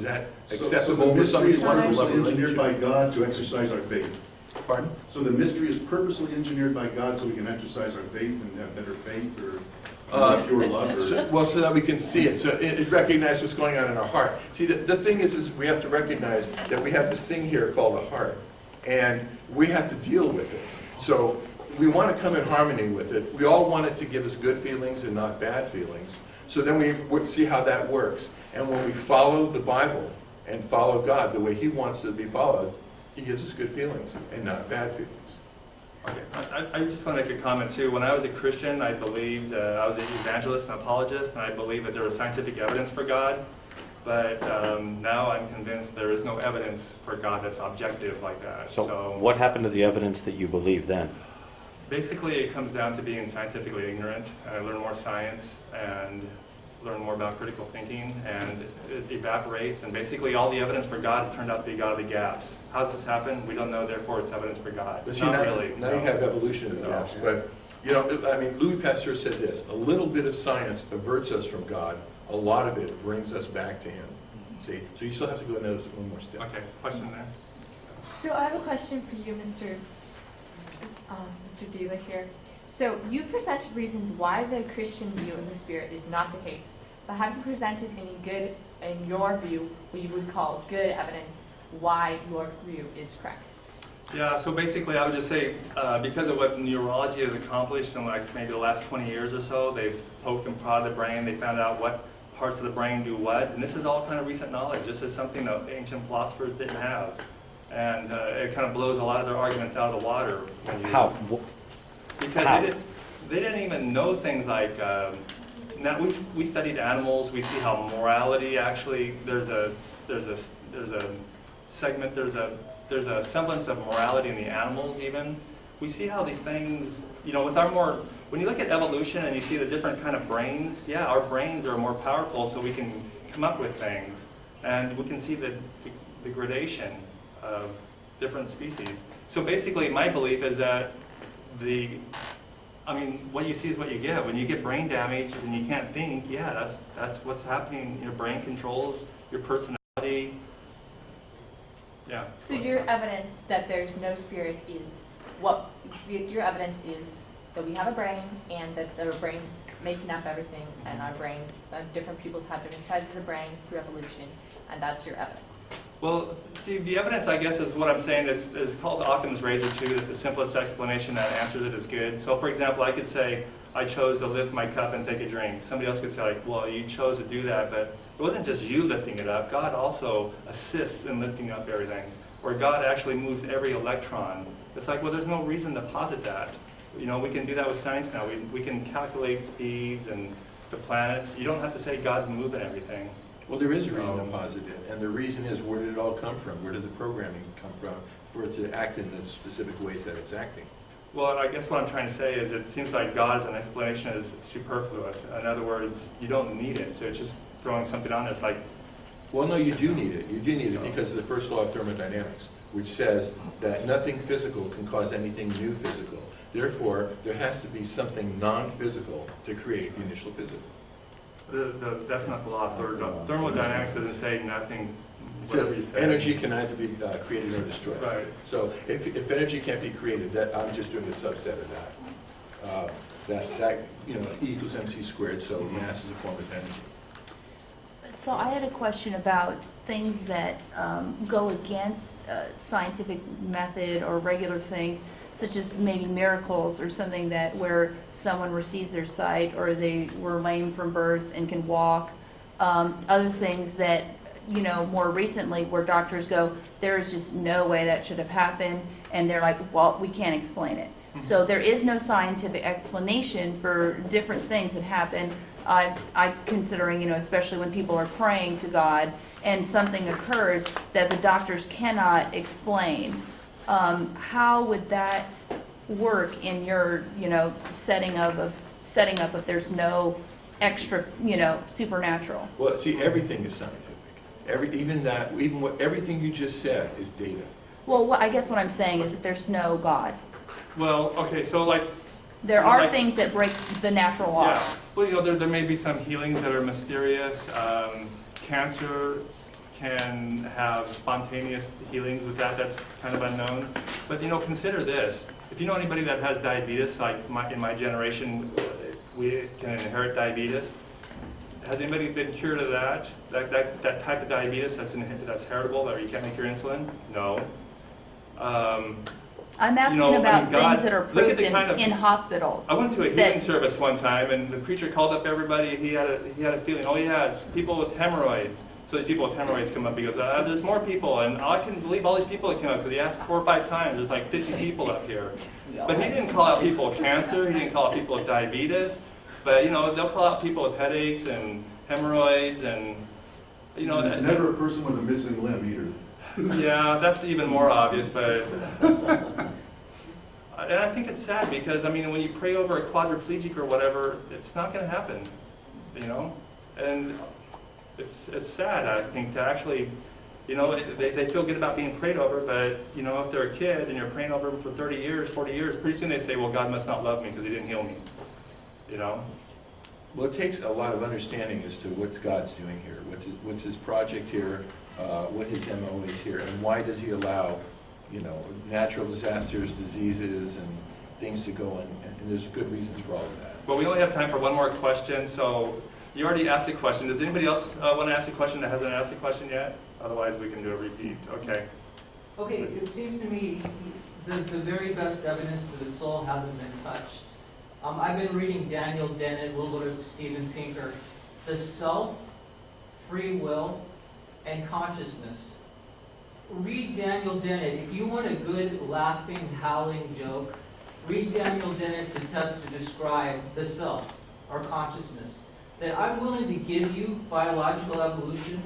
acceptable for somebody who wants to love a purposely engineered by relationship? God to exercise our faith. Pardon? So the mystery is purposely engineered by God so we can exercise our faith and have better faith or pure love. Or, So that we can see it. So it recognize what's going on in our heart. See, the thing is we have to recognize that we have this thing here called a heart, and we have to deal with it. So we want to come in harmony with it. We all want it to give us good feelings and not bad feelings. So then we would see how that works. And when we follow the Bible and follow God the way He wants it to be followed, He gives us good feelings and not bad feelings. Okay. I just want to make a comment too. When I was a Christian, I believed, I was an evangelist and apologist, and I believed that there was scientific evidence for God. But now I'm convinced there is no evidence for God that's objective like that. So what happened to the evidence that you believe then? Basically, it comes down to being scientifically ignorant. I learn more science and learn more about critical thinking, and it evaporates. And basically, all the evidence for God turned out to be God of the gaps. How does this happen? We don't know. Therefore, it's evidence for God. But see, Not now, really. now you have evolution of the gaps. But, Louis Pasteur said this, a little bit of science averts us from God. A lot of it brings us back to Him. See? So you still have to go another one more step. Okay, question there. So I have a question for you, Mr. Dealer here. So you presented reasons why the Christian view of the Spirit is not the case, but have you presented any good, in your view, what you would call good evidence why your view is correct? Yeah, so basically I would just say, because of what neurology has accomplished in like maybe the last 20 years or so, they've poked and prodded the brain, they found out what parts of the brain do what, and this is all kind of recent knowledge. This is something that ancient philosophers didn't have. And it kind of blows a lot of their arguments out of the water. How? Because How? They didn't even know things like, now we studied animals, we see how morality actually, there's a segment, there's a semblance of morality in the animals even. We see how these things, when you look at evolution and you see the different kind of brains, yeah, our brains are more powerful so we can come up with things. And we can see the gradation of different species. So basically my belief is that the I mean, what you see is what you get. When you get brain damage and you can't think, yeah, that's what's happening. Your brain controls your personality. Yeah. So your evidence that there's no spirit is what your evidence is that we have a brain and that our brains making up everything, and our brain, different people have different sizes of brains through evolution, and that's your evidence. Well, see, the evidence, I guess, is what I'm saying is called Occam's razor too, that the simplest explanation that answers it is good. So, for example, I could say, I chose to lift my cup and take a drink. Somebody else could say, like, well, you chose to do that, but it wasn't just you lifting it up. God also assists in lifting up everything, or God actually moves every electron. It's like, well, there's no reason to posit that. You know, we can do that with science now. We can calculate speeds and the planets. You don't have to say God's moving everything. Well, there is a reason to posit it, and the reason is, where did it all come from? Where did the programming come from for it to act in the specific ways that it's acting? Well, I guess what I'm trying to say is it seems like God as an explanation is superfluous. In other words, you don't need it, so it's just throwing something on that's like... Well, no, you do need it. You do need it because of the first law of thermodynamics, which says that nothing physical can cause anything new physical. Therefore, there has to be something non-physical to create the initial physical. That's not the law of thermodynamics. Doesn't say nothing. It says energy can either be created or destroyed. Right. So if energy can't be created, that I'm just doing a subset of that. That you know, E equals mc squared. So mass is a form of energy. So I had a question about things that go against scientific method or regular things, such as maybe miracles or something that where someone receives their sight or they were lame from birth and can walk. Other things that, you know, more recently where doctors go, there's just no way that should have happened, and they're like, well, we can't explain it. So there is no scientific explanation for different things that happen. I considering, you know, especially when people are praying to God and something occurs that the doctors cannot explain. How would that work in your, you know, setting up if there's no extra, you know, supernatural? Well, see, everything is scientific. Even everything you just said is data. Well, I guess what I'm saying is that there's no God. Well, okay, so like... There are things that break the natural law. Yeah. Well, you know, there may be some healings that are mysterious. Cancer can have spontaneous healings with that. That's kind of unknown. But, you know, consider this. If you know anybody that has diabetes, like in my generation, we can inherit diabetes. Has anybody been cured of that? That type of diabetes that's heritable, that you can't make your insulin? No. I'm asking about things that are proved in hospitals. I went to a healing service one time, and the preacher called up everybody. He had a feeling. Oh yeah, it's people with hemorrhoids. So these people with hemorrhoids come up. He goes, there's more people, and I can believe all these people that came up because he asked 4 or 5 times. There's like 50 people up here, but he didn't call out people with cancer. He didn't call out people with diabetes. But you know, they'll call out people with headaches and hemorrhoids, and you know. There's never a person with a missing limb either. Yeah, that's even more obvious, but and I think it's sad because, I mean, when you pray over a quadriplegic or whatever, it's not going to happen, you know? And it's sad, I think, to actually, you know, they feel good about being prayed over, but, you know, if they're a kid and you're praying over them for 30 years, 40 years, pretty soon they say, well, God must not love me because he didn't heal me, you know? Well, it takes a lot of understanding as to what God's doing here, what's his project here, what his MO is here, and why does he allow, you know, natural disasters, diseases, and things to go in, and there's good reasons for all of that. Well, we only have time for one more question, so you already asked a question. Does anybody else want to ask a question that hasn't asked a question yet? Otherwise, we can do a repeat. Okay. Okay, it seems to me the very best evidence for the soul hasn't been touched. I've been reading Daniel Dennett, a little bit of Steven Pinker. The self, free will, and consciousness. Read Daniel Dennett. If you want a good, laughing, howling joke, read Daniel Dennett's attempt to describe the self, or consciousness. That I'm willing to give you biological evolution,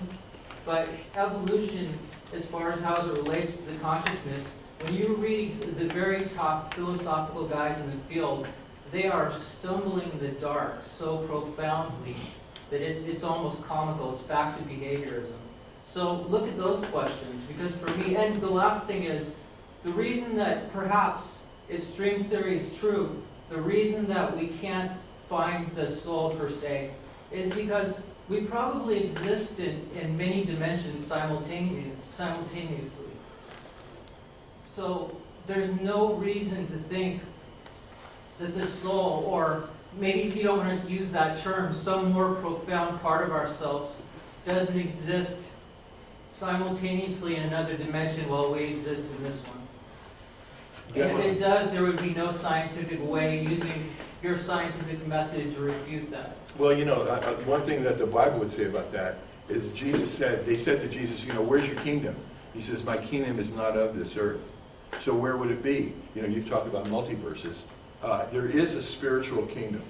but evolution, as far as how it relates to the consciousness, when you read the very top philosophical guys in the field, they are stumbling in the dark so profoundly that it's almost comical. It's back to behaviorism. So look at those questions, because for me, and the last thing is, the reason that perhaps if string theory is true, the reason that we can't find the soul per se is because we probably exist in many dimensions simultaneously. So there's no reason to think that the soul, or maybe if you don't want to use that term, some more profound part of ourselves doesn't exist simultaneously in another dimension while we exist in this one. And if it does, there would be no scientific way using your scientific method to refute that. Well, you know, one thing that the Bible would say about that is they said to Jesus, you know, where's your kingdom? He says, my kingdom is not of this earth. So where would it be? You know, you've talked about multiverses. There is a spiritual kingdom.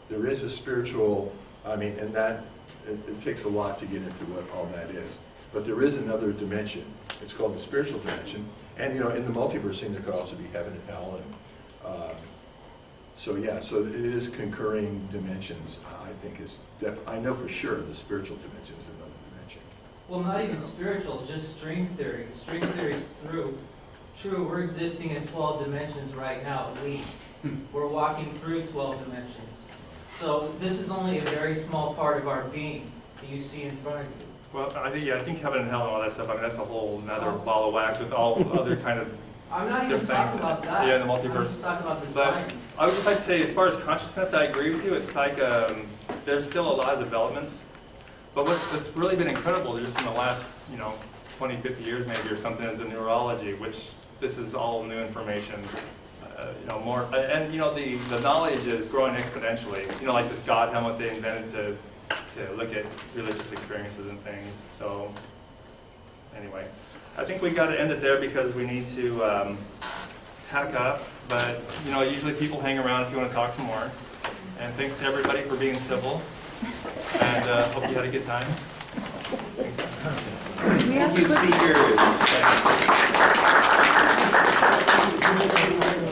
There is a spiritual, and that, it takes a lot to get into what all that is. But there is another dimension. It's called the spiritual dimension. And, you know, in the multiverse thing, there could also be heaven and hell. And so it is concurring dimensions, I think is I know for sure the spiritual dimension is another dimension. Well, not even spiritual, just string theory. String theory is true. We're existing in 12 dimensions right now, at least. We're walking through 12 dimensions. So this is only a very small part of our being that you see in front of you. Well, I think heaven and hell and all that stuff, that's a whole another ball of wax with all other kind of I'm not even talking about that. Yeah, the multiverse. I'm just talking about the But science. I would just like to say, as far as consciousness, I agree with you. It's like there's still a lot of developments. But what's really been incredible just in the last, 20, 50 years maybe or something is the neurology, which this is all new information. More, and the knowledge is growing exponentially. Like this God helmet they invented to look at religious experiences and things. So anyway, I think we got to end it there because we need to pack up. But usually people hang around if you want to talk some more. And thanks to everybody for being civil. And hope you had a good time. Thank you, speakers.